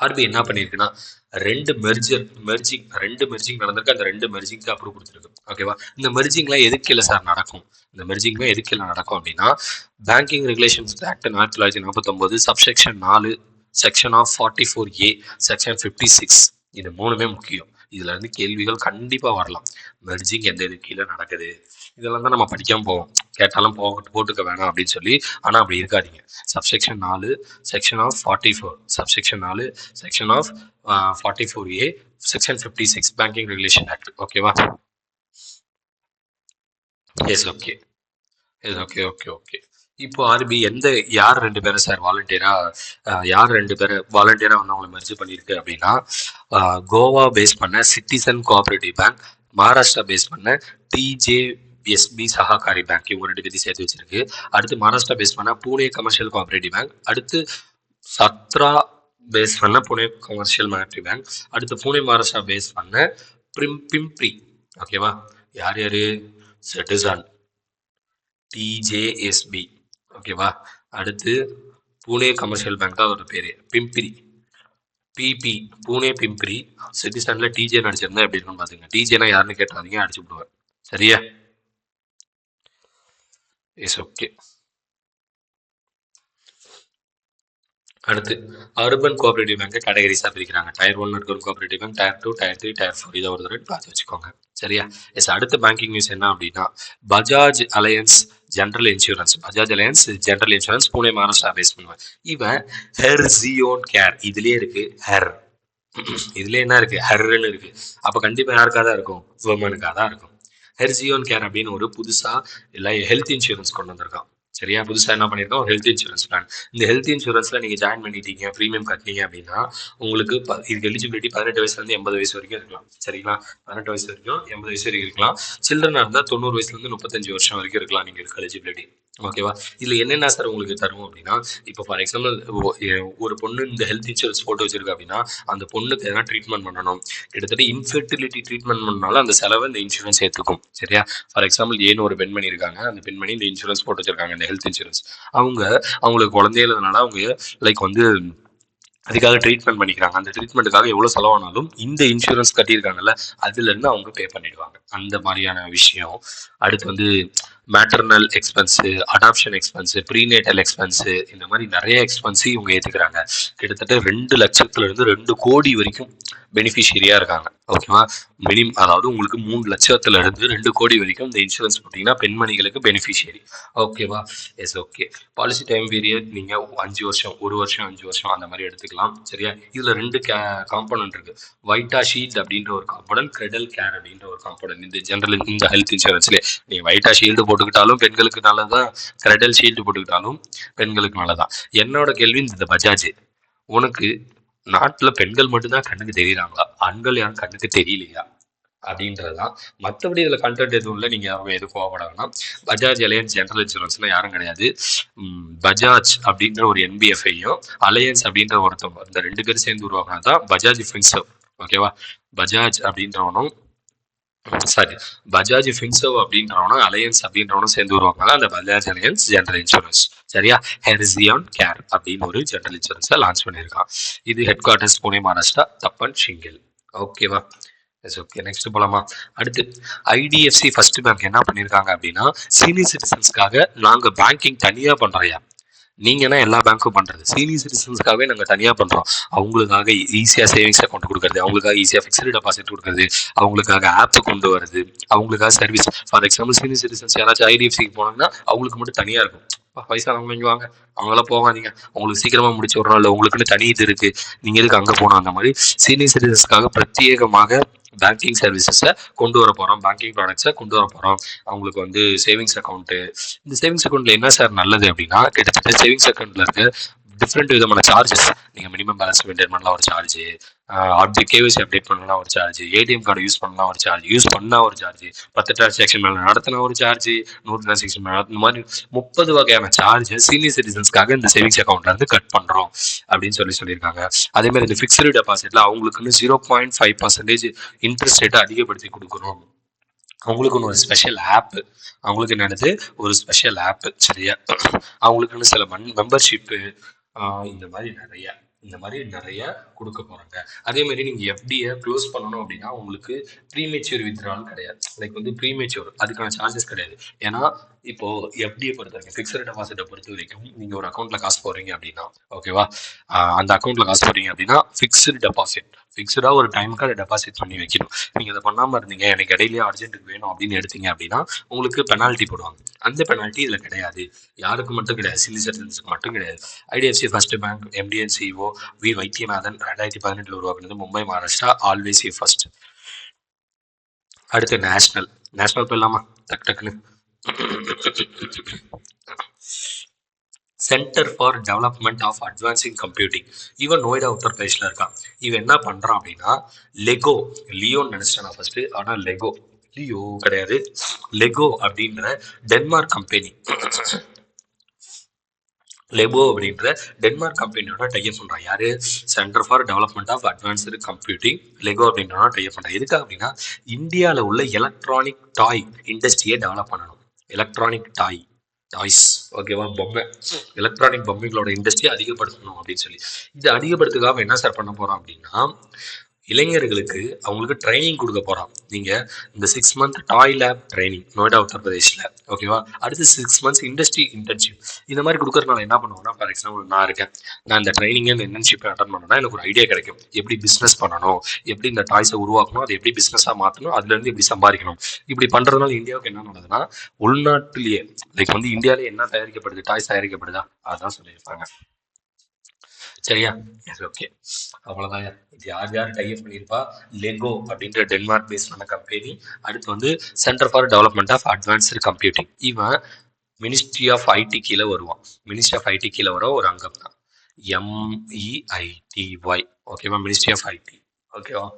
ஆர்பிஐ என்ன பண்ணியிருக்குன்னா ரெண்டு மெர்ஜிங் நடந்திருக்கு. அந்த 2 மெர்ஜிங்க்கு அப்ரூவ் கொடுத்துருக்கு. ஓகேவா? இந்த மெர்ஜிங்லாம் எதுக்கு இல்லை சார் நடக்கும்? இந்த மெர்ஜிங்லாம் எதுக்கு இல்லை நடக்கும் அப்படின்னா banking regulations act 1949 subsection 4 section of 44A section 56 இது 3மே முக்கியம். இதுல இருந்து கேள்விகள் கண்டிப்பா வரலாம். மெர்ஜிங் எந்த இது கீழே நடக்குது இதெல்லாம் தான் நம்ம படிக்காம போவோம். கேட்டாலும் போட்டுக்க வேணாம் அப்படின்னு சொல்லி. ஆனா அப்படி இருக்காதீங்க. Subsection 4 section of 44 subsection 4 section of 44A section 56 banking regulation act. ஓகேவா? Yes okay yes okay okay okay இப்போ ஆர்பி யார் 2 பேரை சார் வாலண்டியரா வந்து அவங்களை மெர்ஜ் பண்ணியிருக்கு அப்படின்னா கோவா பேஸ் பண்ண citizen cooperative bank, Maharashtra base பண்ண டிஜேஎஸ்பி சஹகாரி பேங்க், இவங்க 2 பேரையும் சேர்த்து வச்சிருக்கு. அடுத்து மகாராஷ்டிரா பேஸ் பண்ண பூனே கமர்ஷியல் கோஆபரேட்டிவ் பேங்க், அடுத்து சத்ரா பேஸ் பண்ண புனே கமர்ஷியல் கோஆபரேட்டிவ் பேங்க், அடுத்து பூனே மகாராஷ்டிரா பேஸ் பண்ண பிம்ப்ரி. ஓகேவா? யார் சிட்டிசன் டிஜேஎஸ்பி. ஓகேவா? அடுத்து பூனே கமர்ஷியல் பேங்க் தான் அதோட பேரு. பிம்பி பிபி பூனே பிம்பரி. சிட்டிசன்ல டிஜே நடிச்சிருந்தா எப்படி இருக்குன்னு பாத்துங்க. டிஜேனா யாருன்னு கேட்டாதீங்க, அடிச்சு விடுவேன். சரியா? Yes okay. அடுத்து அர்பன் கோஆபரேட்டிவ் பேங்கை கேட்டகரிஸாக பிரிக்கிறாங்க. டயர் 1 இருக்கிற cooperative bank, tier 2, tier 3, tier 4. இதை ஒரு தடவை பார்த்து வச்சுக்கோங்க. சரியா? எஸ். அடுத்த பேங்கிங் நியூஸ் என்ன அப்படின்னா Bajaj Allianz general insurance Pune Maharashtra base பண்ணுவேன். இவன் ஹெர்சியோன் கேர் இதுலயே இருக்கு. இதுல என்ன இருக்கு? ஹெர்ன்னு இருக்கு. அப்ப கண்டிப்பா யாருக்காக தான் இருக்கும்? உமனுக்காக தான் இருக்கும். ஹெர்சியோன் கேர் அப்படின்னு ஒரு புதுசா ஹெல்த் இன்சூரன்ஸ் கொண்டு வந்திருக்கான். சரியா? புதுசா என்ன பண்ணிருக்கோம்? ஒரு ஹெல்த் இன்சூரன்ஸ் பிளான். இந்த ஹெல்த் இன்சூரன்ஸ்ல நீங்க ஜாயின் பண்ணிட்டீங்க, ப்ரீமியம் கட்டினீங்க அப்படின்னா உங்களுக்கு இதுக்கு எலிஜிபிலிட்டி 18 வயசுல இருந்து 80 வயசு வரைக்கும் இருக்கலாம். சரிங்களா? 18 வயசு வரைக்கும் 80 வயசு வரைக்கும் இருக்கலாம். சில்ட்ரனா இருந்தா 90 வயசுல இருந்து 35 வருஷம் வரைக்கும் இருக்கலாம் நீங்க இருக்க எலிஜிபிலிட்டி. ஓகேவா? இதுல என்னென்ன சார் உங்களுக்கு தரும் அப்படின்னா இப்போ ஃபார் எக்ஸாம்பிள் ஒரு பொண்ணு இந்த ஹெல்த் இன்சூரன்ஸ் போட்டு வச்சிருக்கு அப்படின்னா அந்த பொண்ணுக்கு எதனா ட்ரீட்மெண்ட் பண்ணணும். கிட்டத்தட்ட இன்ஃபெர்டிலிட்டி ட்ரீட்மெண்ட் பண்ணாலும் அந்த செலவை இந்த இன்சூரன்ஸ் ஏற்றுக்கும். சரியா? ஃபார் எக்ஸாம்பிள் ஏன்னு ஒரு பெண்மணி இருக்காங்க. அந்த பெண்மணி இந்த இன்சூரன்ஸ் போட்டு வச்சிருக்காங்க, இந்த ஹெல்த் இன்சூரன்ஸ். அவங்களுக்கு குழந்தைய இல்லைனால அவங்க அதுக்காக ட்ரீட்மெண்ட் பண்ணிக்கிறாங்க. அந்த ட்ரீட்மெண்ட்டுக்காக எவ்வளோ செலவானாலும் இந்த இன்சூரன்ஸ் கட்டியிருக்காங்கல்ல அதுல இருந்து அவங்க பே பண்ணிடுவாங்க. அந்த மாதிரியான விஷயம். அடுத்து maternal expense, adoption expense, prenatal expense, இந்த மாதிரி நிறைய எக்ஸ்பென்ஸு இவங்க ஏற்றுக்கிறாங்க. கிட்டத்தட்ட 2 லட்சத்துலேருந்து 2 கோடி வரைக்கும் பெனிஃபிஷியரியாக இருக்காங்க. ஓகேவா? அதாவது உங்களுக்கு 3 லட்சத்துலேருந்து 2 கோடி வரைக்கும் இந்த இன்சூரன்ஸ் போட்டிங்கன்னா பெண்மணிகளுக்கு பெனிஃபிஷியரி. ஓகேவா? Yes okay. Policy time period நீங்கள் 5 வருஷம், 1 வருஷம், 5 வருஷம் அந்த மாதிரி எடுத்துக்கலாம். சரியா? இதில் 2 காம்பனன்ட் இருக்குது. வைட்டா ஷீல்டு அப்படின்ற ஒரு காம்பனன்ட், கிரெடல் கேர் அப்படின்ற ஒரு காம்பனன்ட். இந்த ஹெல்த் இன்சூரன்ஸ்லேயே நீங்கள் வைட்டா ஷீல்டு போட்டுக்கிட்டாலும் பெண்களுக்கு நல்லதான், கிரெடல் ஷீல்டு போட்டுக்கிட்டாலும் பெண்களுக்கு நல்லதான். என்னோட கேள்வி, இந்த பஜாஜ் உனக்கு நாட்டில் பெண்கள் மட்டும்தான் கண்ணுக்கு தெரியுறாங்களா, ஆண்கள் யாரும் கண்ணுக்கு தெரியலையா அப்படின்றதுதான். மற்றபடி இதில் கண்டென்ட் எதுவும் இல்லை. நீங்கள் யாரும் எதுவும் கோவப்பட வேணாம். பஜாஜ் அலையன்ஸ் ஜென்ரல் இன்சூரன்ஸ்லாம் யாரும் கிடையாது. பஜாஜ் அப்படின்ற ஒரு என்பிஎஃப்ஐயும் அலையன்ஸ் அப்படின்ற ஒருத்தவங்க, இந்த 2 பேரும் சேர்ந்து உருவாக்குனா தான் பஜாஜ் ஃபின்சர்வ். ஓகேவா? பஜாஜ் அப்படின்றவனும் பஜாஜ் ஃபின்சர்வ் அப்படின்றவனும் அலையன்ஸ் அப்படின்றவனும் சேர்ந்து உருவாக்குனால அந்த பஜாஜ் அலையன்ஸ் ஜென்ரல் இன்சூரன்ஸ். சரியா? ஹெர்சியோன் கேர் அப்படின்னு ஒரு ஜென்ரல் இன்சூரன்ஸை லான்ச் பண்ணியிருக்கான். இது ஹெட் குவார்ட்டர்ஸ் புனே மகாராஷ்டிரா, தப்பன் ஷிங்கிள். ஓகேவா? ஓகே. நெக்ஸ்ட் போலாமா? அடுத்து ஐடிஎஃப்சி ஃபர்ஸ்ட் பேங்க் என்ன பண்ணியிருக்காங்க அப்படின்னா சீனியர் சிட்டிசன்ஸ்க்காக நாங்கள் பேங்கிங் தனியாக பண்ணுறோம். நீங்கன்னா எல்லா பேங்க்கும் பண்ணுறது, சீனியர் சிட்டிசன்ஸ்க்காகவே நாங்கள் தனியாக பண்ணுறோம். அவங்களுக்காக ஈஸியாக சேவிங்ஸ் அக்கௌண்ட் கொடுக்குறது, அவங்களுக்காக ஈஸியாக ஃபிக்ஸ்டு டெபாசிட் கொடுக்குறது, அவங்களுக்காக ஆப் கொண்டு வருது, அவங்களுக்காக service. For example senior citizens யாராச்சும் ஐடிஎஃப்சிக்கு போனாங்கன்னா அவங்களுக்கு மட்டும் தனியாக இருக்கும். வயசானவங்க இங்கே வாங்க, அவங்களாம் போகாதீங்க, உங்களுக்கு சீக்கிரமா முடிச்சு விட்றோம், இல்லை உங்களுக்குன்னு தனி இது இருக்கு, நீங்க எதுக்கு அங்கே போகணும். அந்த மாதிரி சீனியர் சிட்டிசன்ஸ்க்காக பிரத்யேகமாக பேங்கிங் சர்வீசஸை கொண்டு வர போகிறோம், பேங்கிங் ப்ராடக்ட்ஸை கொண்டு வர போகிறோம். அவங்களுக்கு சேவிங்ஸ் அக்கௌண்ட்டு. இந்த சேவிங்ஸ் அக்கௌண்ட்டில் என்ன சார் நல்லது அப்படின்னா கிட்டத்தட்ட சேவிங்ஸ் அக்கௌண்ட்டில் இருக்க டிஃப்ரெண்ட் விதமான சார்ஜஸ். நீங்கள் மினிமம் பேலன்ஸ் மெயின்டைன் பண்ணலாம் ஒரு சார்ஜ், அப்டேட் கேவிசி அப்டேட் பண்ணலாம் ஒரு சார்ஜ், ஏடிஎம் கார்டு யூஸ் பண்ணலாம் ஒரு சார்ஜ், யூஸ் பண்ணால் ஒரு சார்ஜ், 10 டிரான்சாக்ஷன் மேலே நடத்தின ஒரு சார்ஜ், 100 டிரான்சாக்ஷன் மேலே இந்த மாதிரி 30 வகையான சார்ஜ் சீனியர் சிட்டிசன்ஸ்க்காக இந்த சேவிங்ஸ் அக்கௌண்ட்லேருந்து கட் பண்ணுறோம் அப்படின்னு சொல்லியிருக்காங்க. அதே மாதிரி இந்த ஃபிக்ஸ்டு டெபாசிட்ல அவங்களுக்குன்னு 0.5% இன்ட்ரெஸ்ட் ரேட்டை அதிகப்படுத்தி கொடுக்குறோம். அவங்களுக்குன்னு ஒரு ஸ்பெஷல் ஆப், அவங்களுக்கு என்னது ஒரு ஸ்பெஷல் ஆப், சரியா? அவங்களுக்குன்னு சில மெம்பர்ஷிப்பு, இந்த மாதிரி நிறைய கொடுக்க போறாங்க. அதே மாதிரி நீங்க எஃப்டியை க்ளோஸ் பண்ணணும் அப்படின்னா உங்களுக்கு ப்ரீமெச்சூர் வித்ட்ரால் கிடையாது. லைக் வந்து ப்ரீமெச்சூர் அதுக்கான சார்ஜஸ் கிடையாது. ஏன்னா இப்போ எஃப்டியை பொறுத்த வரைக்கும், ஃபிக்ஸட் டெபாசிட்டை பொறுத்த வரைக்கும் நீங்க ஒரு அக்கௌண்ட்ல காசு போடுறீங்க அப்படின்னா, ஓகேவா, அந்த அக்கௌண்ட்ல காசு போடுறீங்க அப்படின்னா ஃபிக்ஸ்டு டெபாசிட், ஃபிக்ஸ்டாக ஒரு டைமுக்கு அதை டெபாசிட் பண்ணி வைக்கணும். நீங்கள் அதை பண்ணாமல் இருந்தீங்க, எனக்கு இடையிலேயே அர்ஜென்ட்டுக்கு வேணும் அப்படின்னு எடுத்தீங்க அப்படின்னா உங்களுக்கு பெனால்ட்டி போடுவாங்க. அந்த பெனால்ட்டி இதில் கிடையாது. யாருக்கு மட்டும் கிடையாது, சீனியர் சிட்டிசன்ஸ்க்கு மட்டும் கிடையாது. IDFC first bank MD and CEO V Vaidyanathan 2018 உருவாக்குனது, Mumbai Maharashtra, always a first. அடுத்து நேஷனல் போயிடலாமா டக்கு டக்குன்னு. Centre for development of advancing computing, இவன் நோய்டா உத்தரப்பிரதேஷ்ல இருக்கான். இவன் என்ன பண்றான் அப்படின்னா லெகோ, லியோன்னு நினைச்சேன் நான் ஃபர்ஸ்ட், ஆனா லெகோ, லியோ கிடையாது, லெகோ அப்படின்ற டென்மார்க் கம்பெனி, லெபோ அப்படின்ற டென்மார்க் கம்பெனியோட டைப் பண்றான். யாரு? Centre for development of advanced computing, Lego அப்படின்றத டைப் பண்றான். எதுக்காக அப்படின்னா இந்தியாவில் உள்ள எலக்ட்ரானிக் டாய் இண்டஸ்ட்ரியை டெவலப் பண்ணணும். எலக்ட்ரானிக் டாய்ஸ், ஓகேவா, பொம்மை, எலக்ட்ரானிக் பொம்மைகளோட இண்டஸ்ட்ரி அதிகப்படுத்தணும் அப்படின்னு சொல்லி. இது அதிகப்படுத்துக்காக என்ன சார் பண்ண போறோம் அப்படின்னா இளைஞர்களுக்கு அவங்களுக்கு ட்ரைனிங் கொடுக்க போறோம். நீங்க இந்த 6 month டாய் லேப் ட்ரைனிங் நோய்டா உத்தரப்பிரதேஷ்ல, ஓகேவா, அடுத்து 6 months இண்டஸ்ட்ரி இன்டர்ன்ஷிப். இந்த மாதிரி கொடுக்கறதுனால என்ன பண்ணுவோம்னா, ஃபார் எக்ஸாம்பிள் நான் இருக்கேன், நான் இந்த ட்ரைனிங் இந்த இன்டர்ன்ஷிப் அட்டன் பண்ணனா எனக்கு ஒரு ஐடியா கிடைக்கும். எப்படி பிசினஸ் பண்ணணும், எப்படி இந்த டாய்ஸை உருவாக்கணும், அதை எப்படி பிசினஸா மாற்றணும், அதுல இருந்து எப்படி சம்பாதிக்கணும். இப்படி பண்றதுனால இந்தியாவுக்கு என்ன நடக்குதுன்னா, உள்நாட்டிலேயே லைக் வந்து இந்தியாவிலே என்ன தயாரிக்கப்படுது, டாய்ஸ் தயாரிக்கப்படுதா, அதான் சொல்லியிருப்பாங்க. சரியா? ஓகே, அவ்வளவுதான். இது யார் டைப் பண்ணியிருப்பா? லெகோ அப்படின்ற டென்மார்க் பேஸ்டான கம்பெனி. அடுத்து வந்து centre for development of advanced computing. இவன் மினிஸ்ட்ரி ஆஃப் ஐடி கீழே வருவான். மினிஸ்ட்ரி ஆஃப் ஐடி கீழே வர ஒரு அங்கம் தான் MEITY, ஓகேவா, மினிஸ்ட்ரி ஆஃப் ஐடி, ஓகேவா.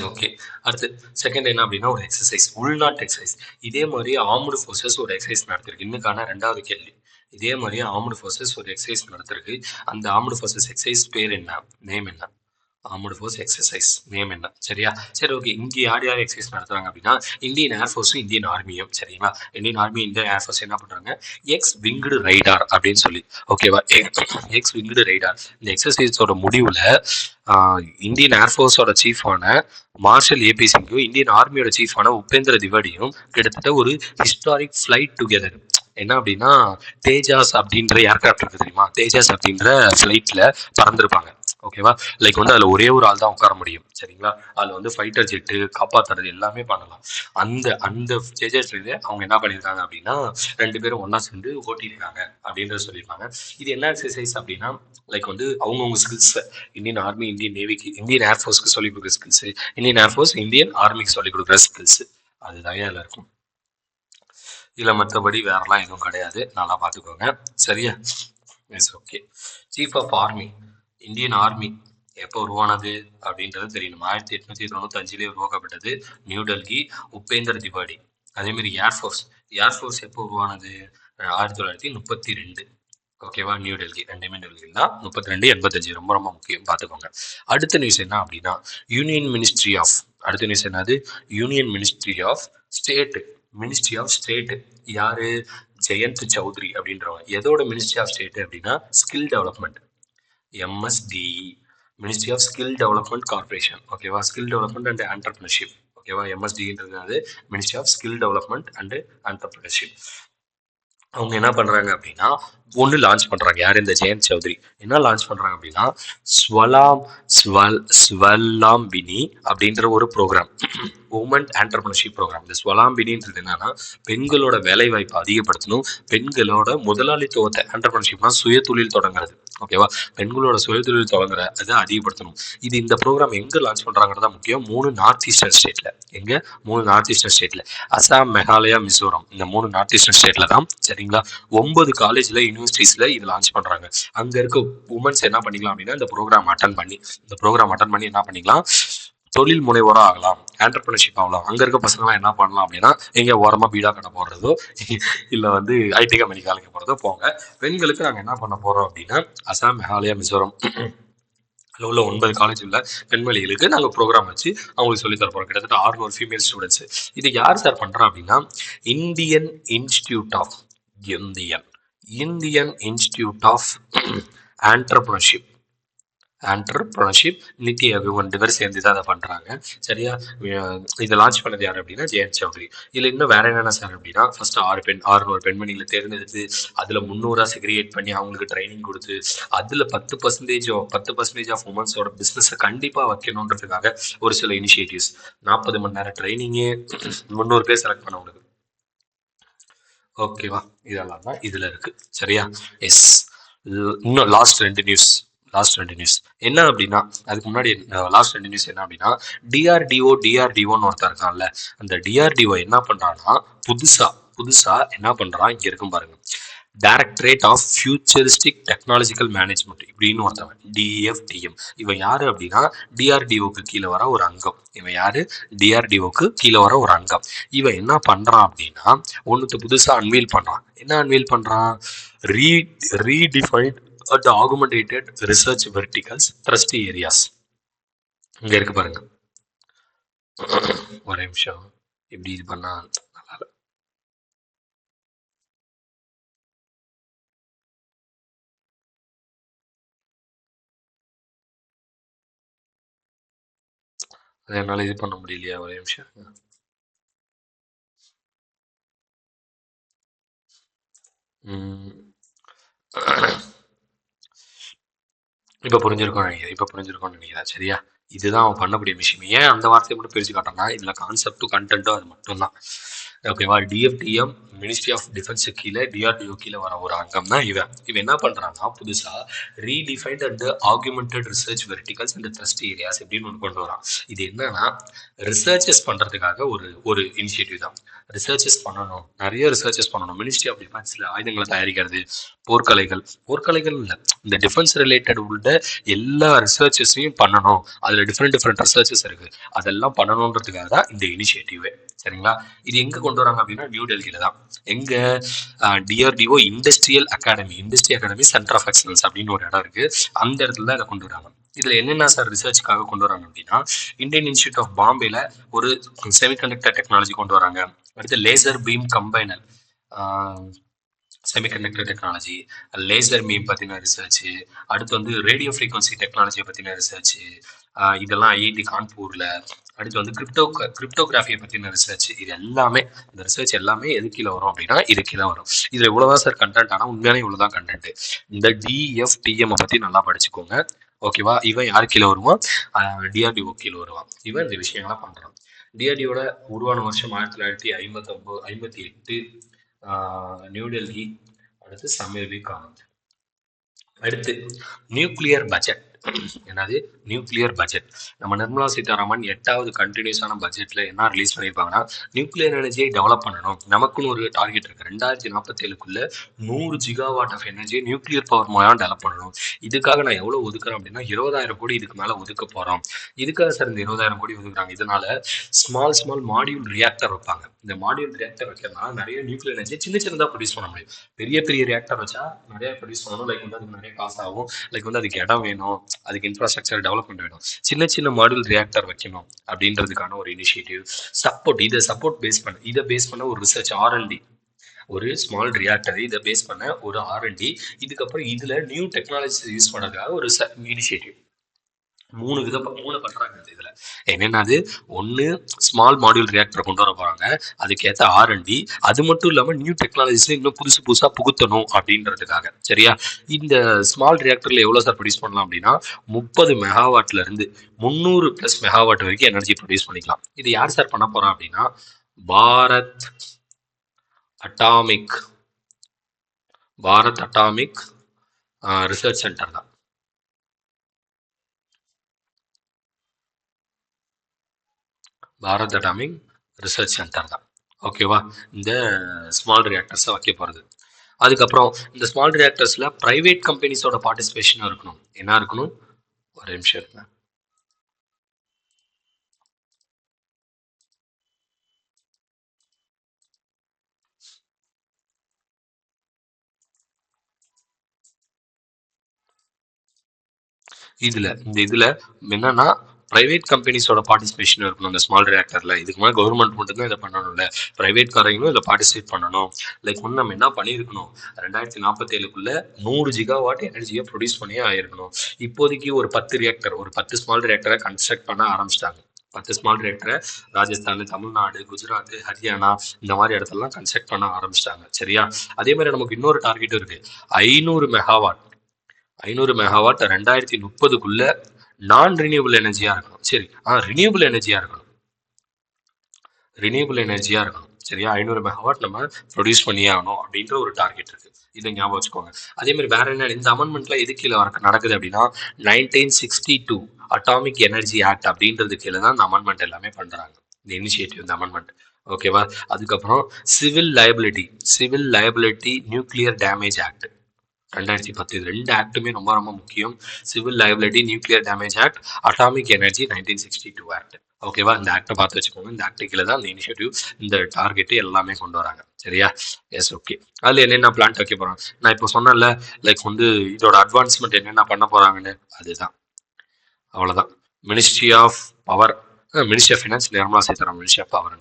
ஓகே, அடுத்து செகண்ட் என்ன அப்படின்னா ஒரு எக்ஸசைஸ், உள்நாட்டு எக்ஸசைஸ். இதே மாதிரி ஆர்ம்டு ஃபோர்ஸஸ் ஒரு எக்ஸசைஸ் நடத்திருக்கு. இன்னுக்கான 2வது கேள்வி. இதே மாதிரி ஆர்ம்டு ஃபோர்ஸஸ் ஒரு எக்ஸசைஸ் நடத்திருக்கு. அந்த ஆர்ம்டு ஃபோர்ஸஸ் எக்ஸசைஸ் பேர் என்ன, நேம் என்ன? ஆர்ம்டு ஃபோர்ஸ் எக்ஸசைஸ் நேம் என்ன? சரியா? சரி, ஓகே. இங்கே யார் எக்ஸசைஸ் நடத்துறாங்க அப்படின்னா இந்தியன் ஏர்ஃபோர்ஸும் இந்தியன் ஆர்மியும். சரிங்களா? இந்தியன் ஆர்மி, இந்தியன் ஏர்ஃபோர்ஸ் என்ன பண்றாங்க, எக்ஸ் விங்டு ரைடார் அப்படின்னு சொல்லி, ஓகேவா, எக்ஸ் விங்டு ரைடார். இந்த எக்ஸசைஸோட முடிவுல இந்தியன் ஏர்ஃபோர்ஸோட சீஃபான மார்ஷல் ஏபி சிங்கும் இந்தியன் ஆர்மியோட சீஃபான உபேந்திர திவேடியும் கிட்டத்தட்ட ஒரு ஹிஸ்டாரிக் ஃபிளைட் டுகெதர். என்ன அப்படின்னா தேஜாஸ் அப்படின்ற ஏர்கிராஃப்ட் இருக்கு தெரியுமா, தேஜாஸ் அப்படின்ற ஃபிளைட்ல பறந்துருப்பாங்க. ஓகேவா, லைக் வந்து அதில் ஒரே ஒரு ஆள் தான் உட்கார முடியும். சரிங்களா? அதில் வந்து ஃபைட்டர் ஜெட்டு காப்பாற்றுறது எல்லாமே பண்ணலாம். அந்த தேஜஸ்ல அவங்க என்ன பண்ணியிருக்காங்க அப்படின்னா 2 பேரும் ஒன்றா சேர்ந்து ஓட்டியிருக்காங்க அப்படின்றத சொல்லியிருக்காங்க. இது என்ன எக்ஸசைஸ் அப்படின்னா லைக் வந்து அவங்கவுங்க ஸ்கில்ஸ், இந்தியன் ஆர்மி இந்தியன் நேவிக்கு இந்தியன் ஏர்ஃபோர்ஸ்க்கு சொல்லிக் கொடுக்குற ஸ்கில்ஸ், இந்தியன் ஏர்ஃபோர்ஸ் இந்தியன் ஆர்மிக்கு சொல்லிக் கொடுக்குற ஸ்கில்ஸ், அதுதான் அதில் இருக்கும். இதில் மற்றபடி வேறலாம் எதுவும் கிடையாது, நல்லா பார்த்துக்கோங்க. சரியா? Yes, okay. Chief of army, Indian army எப்போ உருவானது அப்படின்றது தெரியணும். 1895 உருவாக்கப்பட்டது, நியூ டெல்லி, உபேந்திர திவாடி. அதே மாதிரி ஏர்ஃபோர்ஸ் எப்போ உருவானது, 1932, ஓகேவா, நியூ டெல்லி. ரெண்டுமே டெல்லி தான். 32, 85 ரொம்ப ரொம்ப முக்கியம், பார்த்துக்கோங்க. அடுத்த நியூஸ் என்ன அப்படின்னா யூனியன் மினிஸ்ட்ரி ஆஃப், அடுத்த நியூஸ் என்னது, union ministry of state, ministry of state யாரு, ஜெயந்த் சௌத்ரி அப்படின்றவங்க. எதோட மினிஸ்ட்ரி ஆஃப் ஸ்டேட் அப்படின்னா skill development, MSDE, ministry of skill development corporation, ஓகேவா, ஸ்கில் டெவலப்மெண்ட் அண்ட் என்டர்பிரினர்ஷிப், ஓகேவா. MSDEன்றது ministry of skill development and entrepreneurship. அவங்க என்ன பண்றாங்க அப்படின்னா ஒன்று லான்ச் பண்ணுறாங்க. யார்? இந்த ஜெயந்த் சௌத்ரி. என்ன லான்ச் பண்ணுறாங்க அப்படின்னா ஸ்வலாம்பினி அப்படின்ற ஒரு ப்ரோக்ராம், உமன் ஆண்டர்பிரினர்ஷிப் ப்ரோக்ராம். இந்த ஸ்வலாம்பினின்றது என்னன்னா, பெண்களோட வேலை வாய்ப்பை அதிகப்படுத்தணும், பெண்களோட முதலாளித்துவத்தை, ஆண்டர்பிரினர்ஷிப்னா சுய தொழில் தொடங்குறது, ஓகேவா, பெண்களோட சுய தொழில் தொடங்குற அதை அதிகப்படுத்தணும். இந்த ப்ரோக்ராம் எங்கே லான்ச் பண்ணுறாங்கிறது முக்கியம். 3 நார்த் ஈஸ்டர்ன் ஸ்டேட்டில். எங்கே? 3 நார்த் ஈஸ்டர்ன் ஸ்டேட்டில், அசாம், மேகாலயா, மிசோரம். இந்த 3 நார்த் ஈஸ்டர்ன் ஸ்டேட்டில் தான், சரிங்களா. 9 காலேஜில், யூனிவர்சிட்டிஸில் இது லான்ச் பண்ணுறாங்க. அங்கே இருக்க உமன்ஸ் என்ன பண்ணிக்கலாம் அப்படின்னா, இந்த ப்ரோக்ராம் அட்டன் பண்ணி என்ன பண்ணிக்கலாம், தொழில் முனைவோராக ஆகலாம், ஆண்டர்பிரினர்ஷிப் ஆகலாம். அங்கே இருக்க பசங்களாம் என்ன பண்ணலாம் அப்படின்னா, எங்கே ஓரமாக பீடா கடை போடுறதோ இல்லை ஐடி கம்பெனி காலைக்கு போகிறதோ போங்க. பெண்களுக்கு நாங்கள் என்ன பண்ண போகிறோம் அப்படின்னா, அசாம், மேகாலயா, மிசோரம் உள்ள 9 காலேஜ் உள்ள பெண்மணிகளுக்கு நாங்கள் ப்ரோக்ராம் வச்சு அவங்களுக்கு சொல்லி தர போகிறோம். கிட்டத்தட்ட 600 ஃபீமேல் ஸ்டூடெண்ட்ஸு. இது யார் சார் பண்ணுறா அப்படின்னா, Indian institute of entrepreneurship NITI Aayog 2 பேர் சேர்ந்து தான் அதை பண்ணுறாங்க. சரியா. இதை லான்ச் பண்ணது யார் அப்படின்னா ஜெயந்த் சௌத்ரி. இதில் இன்னும் வேற என்னென்ன சார் அப்படின்னா, ஃபர்ஸ்ட் 600 பெண்மணிகளை தேர்ந்தெடுத்து அதில் 300 செக்ரிகேட் பண்ணி அவங்களுக்கு ட்ரைனிங் கொடுத்து அதில் 10% ஆஃப் உமன்ஸோட பிஸ்னஸை கண்டிப்பாக வைக்கணுன்றதுக்காக ஒரு சில இனிஷியேட்டிவ்ஸ். 40 மணி நேரம் ட்ரைனிங்கு, 300 பேர் செலக்ட் பண்ணவங்களுக்கு, ஓகேவா. இதெல்லாம் தான் இதில் இருக்கு. சரியா. எஸ். இன்னும் லாஸ்ட் ரெண்டு நியூஸ் என்ன அப்படின்னா, அதுக்கு முன்னாடி லாஸ்ட் 2 நியூஸ் என்ன அப்படின்னா, டிஆர்டிஓன்னு ஒருத்தர் இருக்கான்ல, அந்த டிஆர்டிஓ என்ன பண்றான்னா, புதுசா என்ன பண்றான், இங்க இருக்கும் பாருங்க, directorate of futuristic technological management இப்படின்னு ஒருத்தவன், DFTM. இவன் யாரு அப்படின்னா, டிஆர்டிஓக்கு கீழே வர ஒரு அங்கம். இவன் என்ன பண்றான் அப்படின்னா, ஒன்னுத்து புதுசா அன்வீல் பண்றான். என்ன அன்வீல் பண்றான்? Redefined the augmented research verticals trust areas. இங்க இருக்கு பாருங்க, ஒரு நிமிஷம், இப்படி இது பண்ணா நல்லா இல்ல. என்னால இது பண்ண முடியலையா, ஒரு நிமிஷம். இப்போ புரிஞ்சிருக்கோம் நினைக்கிறேன். சரியா. இதுதான் அவன் பண்ணக்கூடிய விஷயம். ஏன் அந்த வார்த்தையை மட்டும் பிரிச்சு காட்டோம்னா, இதுல கான்செப்டும் கண்டென்ட்டும் அது மட்டும்தான், ஓகேவா. DFTM மினிஸ்ட்ரி ஆஃப் டிஃபென்ஸ் கீழே, டிஆர்டிஓ கீழே வர ஒரு அங்கம் தான் இவன் என்ன பண்றான்னா, புதுசா redefined and augmented research verticals and thrust areas எப்படின்னு ஒன்று கொண்டு வரான். இது என்னன்னா, ரிசர்ச்சஸ் பண்றதுக்காக ஒரு இனிஷியேட்டிவ் தான். ரிசர்ச்சஸ் பண்ணணும், நிறைய ரிசர்ச்சஸ் பண்ணணும். மினிஸ்ட்ரி ஆஃப் டிஃபென்ஸ்ல ஆயுதங்களை தயாரிக்கிறது, போர்க்கலைகள் இல்லை, இந்த டிஃபென்ஸ் ரிலேட்டட் உள்ள எல்லா ரிசர்ச்சஸையும் பண்ணணும். அதுல டிஃப்ரெண்ட் ரிசர்ச்சஸ் இருக்கு, அதெல்லாம் பண்ணணுன்றதுக்காக தான் இந்த இனிஷியேட்டிவ். சரிங்களா. இது எங்க கொண்டு வராங்க அப்படின்னா, நியூ டெல்லியில தான். எங்க? DRDO industry academy centre of excellence அப்படின்னு ஒரு இடம் இருக்கு. அந்த இடத்துல தான் இதை கொண்டு வராங்க. இதுல என்னென்ன சார் ரிசர்ச்சுக்காக கொண்டு வராங்க அப்படின்னா, இந்தியன் இன்ஸ்டியூட் ஆஃப் பாம்பேல ஒரு செமிகண்டக்டர் டெக்னாலஜி கொண்டு வராங்க. அடுத்து laser beam combiner semiconductor technology, laser beam பத்தின ரிசர்ச், அடுத்து ரேடியோ ஃப்ரீக்வன்சி டெக்னாலஜியை பத்தின ரிசர்ச், இதெல்லாம் ஐஐடி கான்பூர்ல. அடுத்து கிரிப்டோகிராஃபியை பத்தின ரிசர்ச். இது எல்லாமே, இந்த ரிசர்ச் எல்லாமே எது கீழே வரும் அப்படின்னா, இது கீழே வரும். இதுல இவ்வளவுதான் சார் கண்டென்ட். ஆனா உண்மையான இவ்வளவுதான் கண்டென்ட். இந்த DFTM பத்தி நல்லா படிச்சுக்கோங்க, ஓகேவா. இவன் யாரு கீழே வருவான்? டிஆர்டிஓ கீழே வருவான். இவன் இந்த விஷயங்கள்லாம் பண்றான். டிஆர்டிஓட உருவான வருஷம் 1958, நியூ டெல்லி. அடுத்து சமீர் வி காமத். அடுத்து நியூக்ளியர் பட்ஜெட். என்னது? Nuclear budget. நம்ம நிர்மலா சீதாராமன் 8வது கண்டினியூஸான பட்ஜெட்ல என்ன ரிலீஸ் பண்ணியிருப்பாங்கன்னா, நியூக்ளியர் எனர்ஜியை டெவலப் பண்ணணும், நமக்குன்னு ஒரு டார்கெட் இருக்கு. 2047க்குள்ள 100 ஜிகாவாட் ஆஃப் எனர்ஜியை நியூக்ளியர் பவர் மூலம் டெவலப் பண்ணணும். இதுக்காக நான் எவ்வளவு ஒதுக்குறேன் அப்படின்னா, 20,000 கோடி இதுக்கு மேல ஒதுக்க போறோம். இதுக்காக சார் இந்த 20,000 கோடி ஒதுக்குறாங்க. இதனால ஸ்மால் மாடியூல் ரியாக்டர் வைப்பாங்க. இந்த மாடியூல் ரியாக்டர் வைக்கிறதுனால நிறைய நியூக்ளியர் எனர்ஜி சின்னதா ப்ரொடியூஸ் பண்ண முடியும். பெரிய ரியாக்டர் வச்சா நிறைய ப்ரொடியூஸ் பண்ணணும், அதுக்கு நிறைய காசு ஆகும், அதுக்கு இடம் வேணும், அதுக்கு இன்ஃப்ராஸ்ட்ரக்சர் டெவலப்மெண்ட் வேணும். சின்ன மாடியூல் ரியாக்டர் வைக்கணும் அப்படின்றதுக்கான ஒரு இனிஷியேட்டிவ். இதை பேஸ் பண்ண ஒரு ரிசர்ச் R&D, ஒரு ஸ்மால் ரியாக்டர் இதை பேஸ் பண்ண ஒரு R&D. இதுக்கப்புறம் இதுல நியூ டெக்னாலஜி யூஸ் பண்றதுக்காக ஒரு இனிஷியேட்டிவ். மூணு பண்றாங்க இதுல. என்னென்னது, ஒன்னு ஸ்மால் மாடியூல் ரியாக்டரை கொண்டு வர போறாங்க, அதுக்கேற்ற R&D. அது மட்டும் இல்லாம நியூ டெக்னாலஜிஸ் இன்னும் புதுசு புதுசா புகுத்தணும் அப்படின்றதுக்காக. சரியா? இந்த ஸ்மால் ரியாக்டர்ல எவ்வளவு சார் ப்ரொடியூஸ் பண்ணலாம் அப்படின்னா 30 மெகாவாட்ல இருந்து 300+ மெகாவாட் வரைக்கும் எனர்ஜி ப்ரொடியூஸ் பண்ணிக்கலாம். இது யார் சார் பண்ண போறா அப்படின்னா பாரத் அட்டாமிக் ரிசர்ச் சென்டர் தான். பாரத் அட்டாமிக் ரிசர்ச் சென்டர் தான். ஓகேவா? இந்த ஸ்மால் ரியாக்டர்ஸை வைக்க போகிறது. அதுக்கப்புறம் இந்த ஸ்மால் ரியாக்டர்ஸில் ப்ரைவேட் கம்பெனிஸோட பார்ட்டிசிபேஷனும் இருக்கணும். என்ன இருக்கணும்? ஒரு நிமிஷம் இருக்குங்க. இதுல என்னன்னா பிரைவேட் கம்பெனிஸோட பார்ட்டிசிபேஷன் இருக்கணும் இந்த ஸ்மால் ரியாக்டர்ல. இதுக்கு மேலே கவர்மெண்ட் மட்டும் தான் இதை பண்ணணும்ல, பிரைவேட் காரங்களும் இதில் பார்ட்டிசிபேட் பண்ணணும். லைக் ஒன்று நம்ம என்ன பண்ணியிருக்கணும், 2047க்குள்ள 100 ஜிகாவாட் எனர்ஜியை ப்ரொடியூஸ் பண்ணியே ஆயிருக்கணும். இப்போதைக்கு ஒரு 10 ஸ்மால் ரியாக்டரை கன்ஸ்ட்ரக்ட் பண்ண ஆரம்பிச்சிட்டாங்க. 10 ஸ்மால் ரியாக்டரை ராஜஸ்தான், தமிழ்நாடு, குஜராத், ஹரியானா இந்த மாதிரி இடத்துலலாம் கன்ஸ்ட்ரக்ட் பண்ண ஆரம்பிச்சிட்டாங்க. சரியா? அதே மாதிரி நமக்கு இன்னொரு டார்கெட்டும் இருக்கு. 500 மெகாவாட் 2030க்குள்ள நான் ரினியூபிள் எனர்ஜியா இருக்கணும். சரி, ரினியூபிள் எனர்ஜியா இருக்கணும். சரியா? 500 மெகாவாட் நம்ம ப்ரொடியூஸ் பண்ணியே ஆகணும் அப்படின்ற ஒரு டார்கெட் இருக்கு. இதை ஞாபகம் வச்சுக்கோங்க. அதே மாதிரி வேற என்ன இந்த அமெண்ட்மெண்ட்ல எது கீழே நடக்குது அப்படின்னா 1962 அட்டாமிக் எனர்ஜி ஆக்ட் அப்படின்றது கீழே தான் இந்த அமெண்ட்மெண்ட் எல்லாமே பண்றாங்க. இந்த இனிஷியேட்டிவ், இந்த அமெண்ட்மெண்ட். ஓகேவா? அதுக்கப்புறம் civil liability nuclear damage act 2010. இது 2 ஆக்டுமே ரொம்ப ரொம்ப முக்கியம். Civil liability nuclear damage act, atomic energy 1962 act. ஓகேவா? இந்த ஆக்டை பார்த்து வச்சுக்கோங்க. இந்த ஆக்ட் கீழே தான் இந்த இனிஷியேட்டிவ், இந்த டார்கெட் எல்லாமே கொண்டு வராங்க. சரியா? Yes, okay. அதுல என்னென்ன பிளான்ட் வைக்க போறாங்க நான் இப்போ சொன்னேன்ல, லைக் இதோட அட்வான்ஸ்மெண்ட் என்னென்ன பண்ண போறாங்கன்னு. அதுதான், அவ்வளவுதான். Ministry of finance Nirmala Sitharaman ministry of power.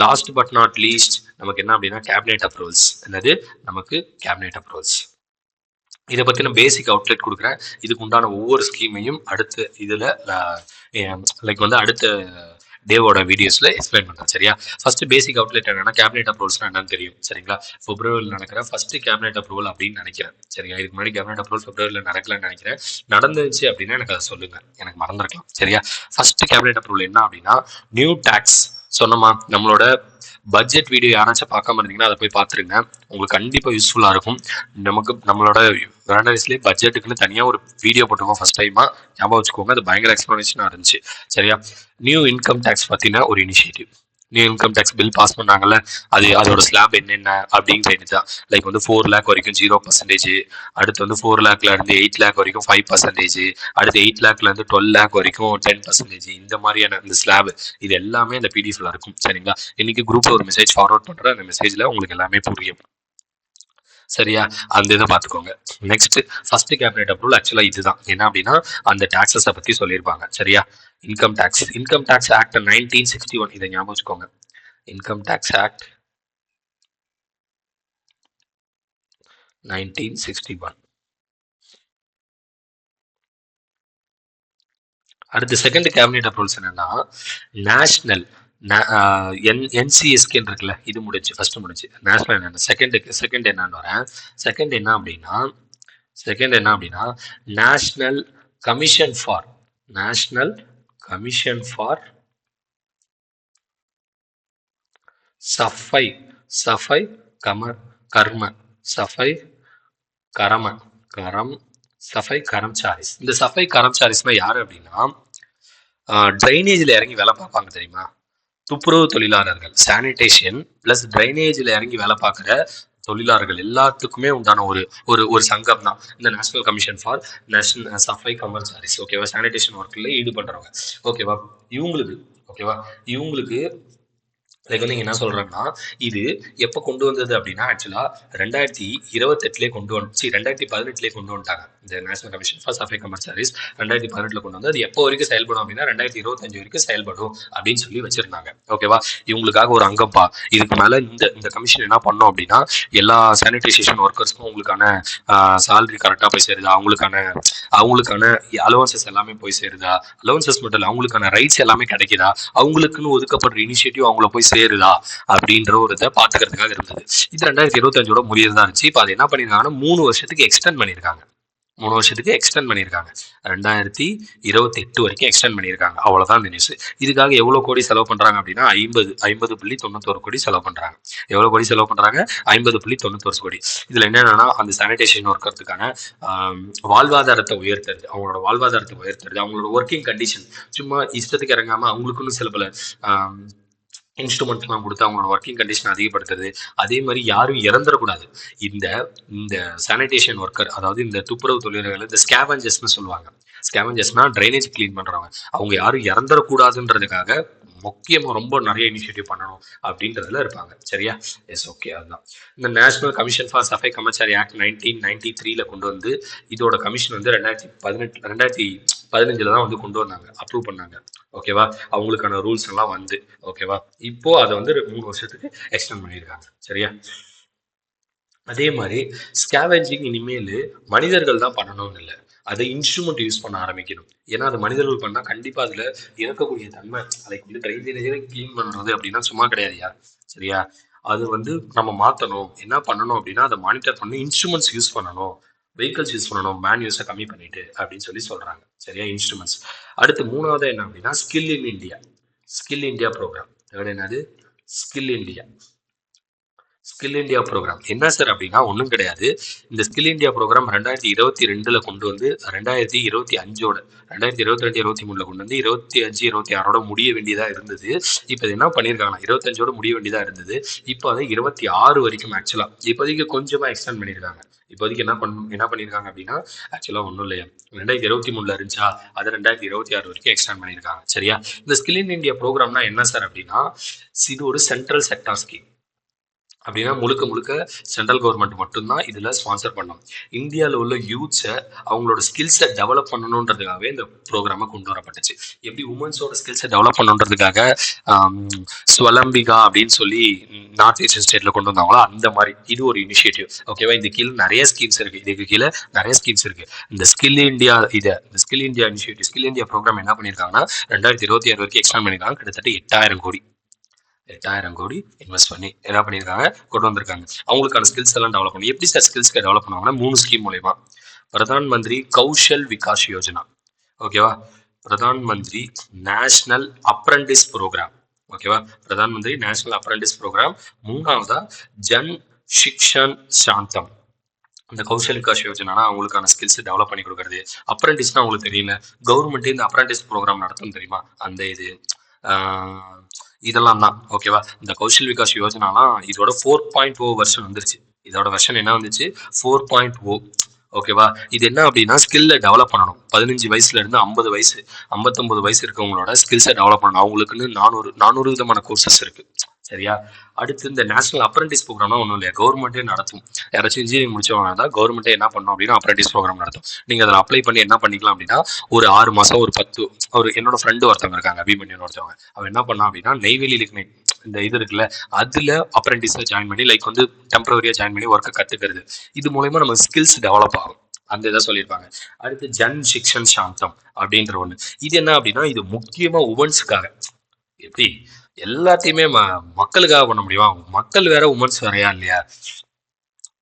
Last but not least நமக்கு என்ன அப்படின்னா கேபினெட் அப்ரூவல்ஸ். என்னது? நமக்கு கேபினெட் அப்ரூவல்ஸ். இதை பற்றின பேசிக் அவுட்லெட் கொடுக்குறேன். இதுக்கு உண்டான ஒவ்வொரு ஸ்கீமையும் அடுத்த இதில் அடுத்த டேவோட வீடியோஸில் எக்ஸ்பிளைன் பண்ணுறேன். சரியா? ஃபர்ஸ்ட் பேசிக் அவுட்லெட் என்னன்னா கேபினெட் அப்ரூவல்ஸ்னா என்னன்னு தெரியும். சரிங்களா? பிப்ரவரியில் நடக்கிற ஃபர்ஸ்ட் கேபினெட் அப்ரூவல் அப்படின்னு நினைக்கிறேன். சரியா? இதுக்கு முன்னாடி கேபினெட் அப்ரூவல் பிப்ரவரியில் நடக்கலன்னு நினைக்கிறேன். நடந்துச்சு அப்படின்னா எனக்கு அதை சொல்லுங்க, எனக்கு மறந்துருக்கலாம். சரியா? ஃபர்ஸ்ட் கேபினெட் அப்ரூவல் என்ன அப்படின்னா நியூ டேக்ஸ். சொன்னோமா, நம்மளோட பட்ஜெட் வீடியோ யாராச்சும் பார்க்காம இருந்தீங்கன்னா அதை போய் பார்த்துருங்க. உங்களுக்கு கண்டிப்பாக யூஸ்ஃபுல்லாக இருக்கும். நம்மளோட வேர்னரிஸ்லேயே பட்ஜெட்டுக்குன்னு தனியாக ஒரு வீடியோ போட்டிருக்கோம் ஃபர்ஸ்ட் டைமாக. ஞாபகம் வச்சுக்கோங்க, அது பயங்கர எக்ஸ்ப்ளனேஷனாக இருந்துச்சு. சரியா? நியூ இன்கம் டேக்ஸ் பற்றின ஒரு initiative. New income tax bill pass பண்ணாங்கல்ல, அதோட ஸ்லாப் என்னென்ன அப்படிங்கிறது தான். லைக் 4 lakh வரைக்கும் 0%, அடுத்து 4 lakhல இருந்து 8 lakh வரைக்கும் 5%, அடுத்து 8 lakhல இருந்து 12 lakh வரைக்கும் 10%. இந்த மாதிரியான இந்த ஸ்லாப் இது எல்லாமே இந்த பிடிஎஃப்ல இருக்கும். சரிங்களா? இன்னைக்கு குரூப்ல ஒரு மெசேஜ் ஃபார்வர்ட் பண்றேன். அந்த மெசேஜ்ல உங்களுக்கு எல்லாமே புரியும். சரியா? அந்த இதை பார்த்துக்கோங்க. நெக்ஸ்ட் ஃபர்ஸ்ட் கேபினெட் அப்ரூவல் ஆக்சுவலா இதுதான். என்ன அப்படின்னா அந்த டாக்ஸஸை பத்தி சொல்லியிருப்பாங்க. சரியா? Income tax act 1961. இதை ஞாபகம் வச்சுக்கோங்க. Income tax act 1961. அடுத்து செகண்ட் கேபினெட் அப்ரூவல்ஸ் என்னன்னா நேஷனல் NCSK இருக்குல்ல, இது முடிச்சு ஃபர்ஸ்ட் முடிச்சு. நேஷனல் என்னன்னா செகண்ட் என்னன்னு வரேன். செகண்ட் என்ன அப்படின்னா நேஷனல் கமிஷன் ஃபார் சஃபை கரம்சாரிஸ். இந்த சஃபை கரம்சாரிஸ்னா யாரு அப்படின்னா ட்ரைனேஜ்ல இறங்கி வேலை பார்ப்பாங்க தெரியுமா? துப்புரவு தொழிலாளர்கள், சானிடேஷன் பிளஸ் ட்ரைனேஜ்ல இறங்கி வேலை பார்க்குற தொழிலாளர்கள் எல்லாத்துக்குமே உண்டான ஒரு சங்கம் தான் இந்த நேஷனல் கமிஷன் ஃபார் நேஷனல் சஃபை கமர்சாரிஸ். ஓகேவா? சானிடேஷன் ஒர்க்ல ஈடுபடுறவங்க. ஓகேவா? இவங்களுக்கு லைக் வந்து என்ன சொல்றாங்கன்னா, இது எப்போ கொண்டு வந்தது அப்படின்னா ஆக்சுவலா 2028 கொண்டு வந்து 2018 கொண்டு வந்துட்டாங்க. இந்த national commission for supply commerce service 2018 கொண்டு வந்து அது எப்போ வரைக்கும் செயல்படும் அப்படின்னா 2025 வரைக்கும் செயல்படும் அப்படின்னு சொல்லி வச்சிருந்தாங்க. ஓகேவா? இவங்களுக்காக ஒரு அங்கப்பா. இதுக்கு மேல இந்த இந்த கமிஷன் என்ன பண்ணும் அப்படின்னா, எல்லா சானிடைசேஷன் ஒர்க்கர்ஸ்க்கும் உங்களுக்கான சேலரி கரெக்டாக போய் சேருதா, அவங்களுக்கான அலவன்சஸ் எல்லாமே போய் சேருதா, அலவன்சஸ் மட்டும் இல்லை அவங்களுக்கான ரைட்ஸ் எல்லாமே கிடைக்குதா, அவங்களுக்குன்னு ஒதுக்கப்படுற இனிஷியேட்டிவ் அவங்கள போய் சேருதா அப்படின்ற ஒரு இதை பார்த்துக்கிறதுக்காக இருந்தது. இது 2025 முடியறதா இருந்துச்சு. இப்போ அது என்ன பண்ணியிருக்காங்கன்னா 3 வருஷத்துக்கு எக்ஸ்டெண்ட் பண்ணியிருக்காங்க. 3 வருஷத்துக்கு எக்ஸ்டெண்ட் பண்ணியிருக்காங்க. 2028 வரைக்கும் எக்ஸ்டெண்ட் பண்ணியிருக்காங்க. அவ்வளோதான் இந்த நியூஸ். இதுக்காக எவ்வளோ கோடி செலவு பண்ணுறாங்க அப்படின்னா 50.91 கோடி செலவு பண்ணுறாங்க. எவ்வளோ கோடி செலவு பண்ணுறாங்க? 50.91 கோடி. இதில் என்னென்னா அந்த சானிடேஷன் ஒர்க்கறதுக்கான வாழ்வாதாரத்தை உயர்த்துறது, அவங்களோட வாழ்வாதாரத்தை உயர்த்துறது, அவங்களோட ஒர்க்கிங் கண்டிஷன் சும்மா இஷ்டத்துக்கு இறங்காமல் அவங்களுக்குன்னு சில பல இன்ஸ்ட்ருமெண்ட்லாம் கொடுத்து அவங்களோட ஒர்க்கிங் கண்டிஷன் அதிகப்படுத்துறது. அதே மாதிரி யாரும் இறந்துடக்கூடாது. இந்த இந்த சானிடேஷன் ஒர்க்கர், அதாவது இந்த துப்புரவு தொழிலாளர்கள், இந்த ஸ்கேவஞ்சர்ஸ்னு சொல்லுவாங்க. ஸ்கேவஞ்சர்ஸ்னா ட்ரைனேஜ் கிளீன் பண்றவங்க. அவங்க யாரும் இறந்துடக்கூடாதுன்றதுக்காக முக்கியமாக ரொம்ப நிறைய இனிஷியேட்டிவ் பண்ணணும் அப்படின்றதுல இருப்பாங்க. சரியா? Yes, okay. அதுதான் இந்த national commission for Safai Karamchari act 1993 கொண்டு வந்து இதோட கமிஷன் வந்து 2015 தான் வந்து கொண்டு வந்தாங்க, அப்ரூவ் பண்ணாங்க. ஓகேவா? அவங்களுக்கான ரூல்ஸ் எல்லாம் வந்து ஓகேவா? இப்போ அதை வந்து 3 வருஷத்துக்கு எக்ஸ்டெண்ட் பண்ணியிருக்காங்க. சரியா? அதே மாதிரி ஸ்கேவெஞ்சிங் இனிமேல் மனிதர்கள் தான் பண்ணணும்னு இல்லை, அதை இன்ஸ்ட்ருமெண்ட் யூஸ் பண்ண ஆரம்பிக்கணும். ஏன்னா அது மனிதர்கள் பண்ணால் கண்டிப்பாக அதில் இறக்கக்கூடிய தன்மை, அதை வந்து ட்ரைனேஜை க்ளீன் பண்ணுறது அப்படின்னா சும்மா கிடையாதுயா. சரியா? அது வந்து நம்ம மாற்றணும். என்ன பண்ணணும் அப்படின்னா அதை மானிட்டர் பண்ணி இன்ஸ்ட்ருமெண்ட்ஸ் யூஸ் பண்ணணும், வெஹிக்கல்ஸ் யூஸ் பண்ணணும், மேன் யூஸை கம்மி பண்ணிட்டு அப்படின்னு சொல்லி சொல்கிறாங்க. சரியா? இன்ஸ்ட்ருமெண்ட்ஸ். அடுத்து 3வது என்ன அப்படின்னா skill in India. Skill India programme. என்னது? Skill India. Skill India programme என்ன சார் அப்படின்னா ஒன்றும் கிடையாது. இந்த ஸ்கில் இந்தியா ப்ரோக்ராம் 2022 கொண்டு வந்து 2025 2022-23 கொண்டு வந்து 25-26 முடிய வேண்டியதாக இருந்தது. இப்போ இது என்ன பண்ணியிருக்காங்கன்னா 25 முடிய வேண்டியதாக இருந்தது. இப்போ அதை 26 வரைக்கும் ஆக்சுவலாக இப்போதைக்கு கொஞ்சமாக எக்ஸ்டெண்ட் பண்ணியிருக்காங்க. இப்போதைக்கு என்ன பண்ணியிருக்காங்க அப்படின்னா ஆக்சுவலாக ஒன்றும் இல்லையா, 2023 இருந்துச்சா அதை 2026 வரைக்கும் எக்ஸ்டெண்ட் பண்ணியிருக்காங்க. சரியா? இந்த ஸ்கில் இன் இந்தியா ப்ரோக்ராம்னா என்ன சார் அப்படின்னா இது ஒரு சென்ட்ரல் செக்டார் ஸ்கீம். அப்படின்னா முழுக்க சென்ட்ரல் கவர்மெண்ட் மட்டும்தான் இதில் ஸ்பான்சர் பண்ணும். இந்தியாவில் உள்ள யூத்ஸை அவங்களோட ஸ்கில்ஸை டெவலப் பண்ணணுன்றதுக்காகவே இந்த ப்ரோக்ராமை கொண்டு வரப்பட்டுச்சு. எப்படி உமன்ஸோட ஸ்கில்ஸை டெவலப் பண்ணணுன்றதுக்காக ஸ்வலம்பிகா அப்படின்னு சொல்லி நார்த் ஈஸ்டர்ன் ஸ்டேட்டில் கொண்டு வந்தாங்களோ அந்த மாதிரி இது ஒரு இனிஷியேட்டிவ். ஓகேவா? இந்த கீழே நிறைய ஸ்கீம்ஸ் இருக்குது. இதுக்கு கீழே நிறைய ஸ்கீம்ஸ் இருக்குது. இந்த ஸ்கில் இந்தியா இந்த skill India initiative, skill India programme என்ன பண்ணியிருக்காங்கன்னா 2026 வரைக்கும் எக்ஸ்டெண்ட் பண்ணியிருக்காங்க. கிட்டத்தட்ட 8,000 கோடி இன்வெஸ்ட் பண்ணி என்ன பண்ணியிருக்காங்க, கொண்டு வந்திருக்காங்க. அவங்களுக்கான ஸ்கில்ஸ் எல்லாம் டெவலப் பண்ணி எப்படி சார் ஸ்கில்ஸ் டெவலப் பண்ணுவாங்கன்னா 3 ஸ்கீம் மூலயமா. பிரதான் மந்திரி கௌஷல் விகாஸ் யோஜனா. ஓகேவா? Pradhan Mantri national apprentice program. ஓகேவா? Pradhan Mantri national apprentice program. 3வதா Jan சிக்ஷன் சாந்தம். இந்த கௌஷல் விகாஸ் யோஜனா அவங்களுக்கான ஸ்கில்ஸ் டெவலப் பண்ணி கொடுக்கறது. அப்ரண்டிஸ்னா அவங்களுக்கு தெரியல, கவர்மெண்ட் இந்த அப்ரண்டிஸ் ப்ரோக்ராம் நடத்தும் தெரியுமா, அந்த இது இதெல்லாம் தான். ஓகேவா? இந்த கௌஷல் விகாஸ் யோஜனாலாம் இதோட 4.0 வெர்ஷன் வந்துருச்சு. இதோட வெர்ஷன் என்ன வந்துச்சு? 4.0. ஓகேவா? இது என்ன அப்படின்னா ஸ்கில்லை டெவலப் பண்ணணும். 15 வயசுல இருந்து 50 வயசு 59 வயசு இருக்கவங்களோட ஸ்கில்ஸை டெவலப் பண்ணணும். அவங்களுக்குன்னு 400 விதமான கோர்சஸ் இருக்கு. சரியா? அடுத்து இந்த நேஷனல் அப்ரண்டிஸ் ப்ரோக்ராம்னா ஒன்றும் இல்லையா, கவர்மெண்ட்டே நடத்தும். யாராச்சும் இன்ஜினியரிங் முடிச்சவங்க தான் கவர்மெண்ட்டே என்ன பண்ணணும் அப்படின்னா அப்ரண்டிஸ் ப்ரோக்ராம் நடத்தும். நீங்கள் அதில் அப்ளை பண்ணி என்ன பண்ணிக்கலாம் அப்படின்னா ஒரு 6 மாதம் ஒரு 10 என்னோட ஃப்ரெண்டு ஒருத்தவங்க இருக்காங்க, அபிமன்யன் ஒருத்தவங்க. அவன் என்ன பண்ணான் அப்படின்னா நெய்வேலி லிக்னைட் இந்த இது இருக்குல்ல அதில் அப்ரண்டிஸாக ஜாயின் பண்ணி லைக் வந்து டெம்பரரியாக ஜாயின் பண்ணி ஒர்க்கை கற்றுக்கிறது. இது மூலயமா நம்ம ஸ்கில்ஸ் டெவலப் ஆகும். அந்த இதை சொல்லியிருப்பாங்க. அடுத்து ஜன் சிக்ஷன் சாந்தம் அப்படின்ற ஒன்று. இது என்ன அப்படின்னா இது முக்கியமாக உமன்ஸுக்காக. எப்படி எல்லாத்தையுமே மக்களுக்காக பண்ண முடியுமா? மக்கள் வேற உமன்ஸ் வேறையா இல்லையா?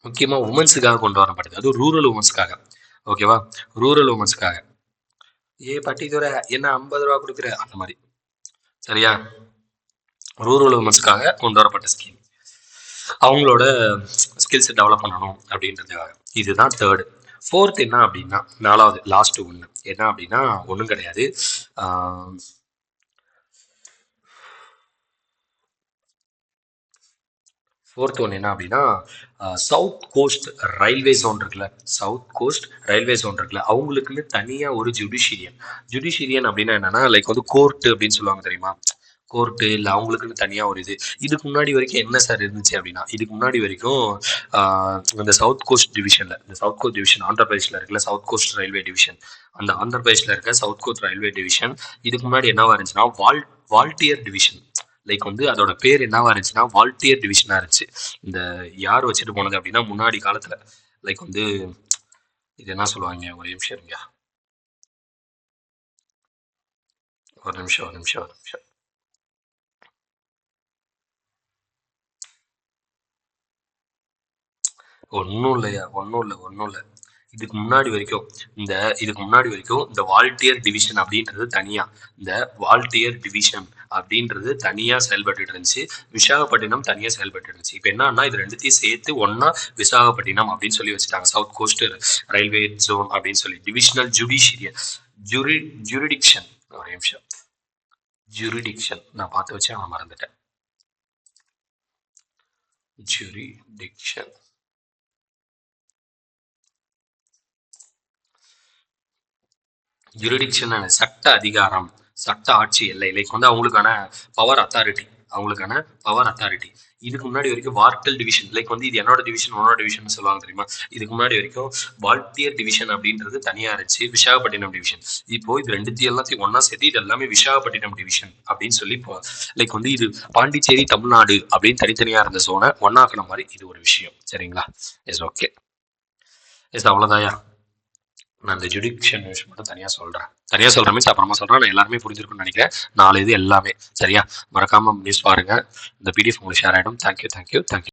முக்கியமா உமன்ஸுக்காக கொண்டு வரப்படுது. அது ரூரல் உமன்ஸ்க்காக. ஓகேவா? ரூரல் உமன்ஸ்க்காக. பட்டிதுற என்ன 50 ரூபா கொடுக்குற அந்த மாதிரி. சரியா? ரூரல் உமன்ஸ்க்காக கொண்டு வரப்பட்ட ஸ்கீம். அவங்களோட ஸ்கில்ஸ் டெவலப் பண்ணணும் அப்படின்றதுக்காக. இதுதான் 3rd. 4th என்ன அப்படின்னா 4வது லாஸ்ட் ஒன்று என்ன அப்படின்னா ஒன்றும் கிடையாது. 4th ஒன்று என்ன அப்படின்னா சவுத் கோஸ்ட் ரயில்வே ஜோன் இருக்குல்ல, சவுத் கோஸ்ட் ரயில்வே ஜோன் இருக்குல்ல, அவங்களுக்குன்னு தனியாக ஒரு ஜுடிஷியரியன் அப்படின்னா என்னன்னா லைக் வந்து கோர்ட்டு அப்படின்னு சொல்லுவாங்க தெரியுமா? கோர்ட்டு இல்லை அவங்களுக்குன்னு தனியாக ஒரு இதுக்கு முன்னாடி வரைக்கும் என்ன சார் இருந்துச்சு அப்படின்னா, இதுக்கு முன்னாடி வரைக்கும் இந்த சவுத் கோஸ்ட் டிவிஷனில், இந்த சவுத் கோஸ்ட் டிவிஷன் ஆந்திர பிரதேஷில் இருக்குல்ல, சவுத் கோஸ்ட் ரயில்வே டிவிஷன், அந்த ஆந்திர பிரதேஷில் இருக்க சவுத் கோஸ்ட் ரயில்வே டிவிஷன் இதுக்கு முன்னாடி என்னவா இருந்துச்சுன்னா வால்டியர் டிவிஷன். லைக் வந்து அதோட பேர் என்னவா இருந்துச்சுன்னா வால்டியர் டிவிஷனாக இருந்துச்சு. இந்த யார் வச்சுட்டு போனது அப்படின்னா, முன்னாடி காலத்தில் லைக் வந்து இது என்ன சொல்லுவாங்க, ஒரு நிமிஷம் இருங்க, ஒரு நிமிஷம். ஒன்றும் இல்லை. இதுக்கு முன்னாடி வரைக்கும் இந்த வால்டியர் டிவிஷன் அப்படின்றது தனியாக செயல்பட்டு இருந்துச்சு. விசாகப்பட்டினம் தனியாக செயல்பட்டு இருந்துச்சு. இப்போ என்னன்னா இது ரெண்டுத்தையும் சேர்த்து ஒன்னா விசாகப்பட்டினம் அப்படின்னு சொல்லி வச்சுட்டாங்க. சவுத் கோஸ்ட் ரயில்வே ஜோன் அப்படின்னு சொல்லி டிவிஷனல் ஜூரிடிக்ஷன். ஒரு நிமிஷம், ஜூரிடிக்ஷன் நான் பார்த்து வச்சேன், நான் மறந்துட்டேன். ஜூரிடிக்ஷன் ஜூரிடிக்ஷன் சட்ட அதிகாரம், சட்ட ஆட்சி எல்லை, லைக் வந்து அவங்களுக்கான பவர் அத்தாரிட்டி. இதுக்கு முன்னாடி வரைக்கும் வார்டல் டிவிஷன், லைக் வந்து இது என்னோட டிவிஷன் உன்னோட டிவிஷன் சொல்லுவாங்க தெரியுமா. இதுக்கு முன்னாடி வரைக்கும் வால்டியர் டிவிஷன் அப்படின்றது தனியா இருந்துச்சு, விசாகப்பட்டினம் டிவிஷன். இப்போ இது எல்லாத்தையும் ஒன்னா சேர்த்து இது எல்லாமே விசாகப்பட்டினம் டிவிஷன் அப்படின்னு சொல்லி லைக் வந்து இது பாண்டிச்சேரி தமிழ்நாடு அப்படின்னு தனித்தனியா இருந்த சோனை ஒன்னாக்குன மாதிரி இது ஒரு விஷயம். சரிங்களா? எஸ், ஓகே, எஸ், அவ்வளோதாயா. நான் இந்த ஜுடிஷியல் நியூஸ் மட்டும் தனியாக சொல்கிறேன் மீன்ஸ் அப்புறமா சொல்கிறேன். நான் எல்லாருமே புரிஞ்சிருக்குன்னு நினைக்கிறேன். 4 இது எல்லாமே சரியா. மறக்காமல் நியூஸ் பாருங்கள். இந்த பிடிஎஃப் உங்களுக்கு ஷேர் ஆகிடும். தேங்க்யூ.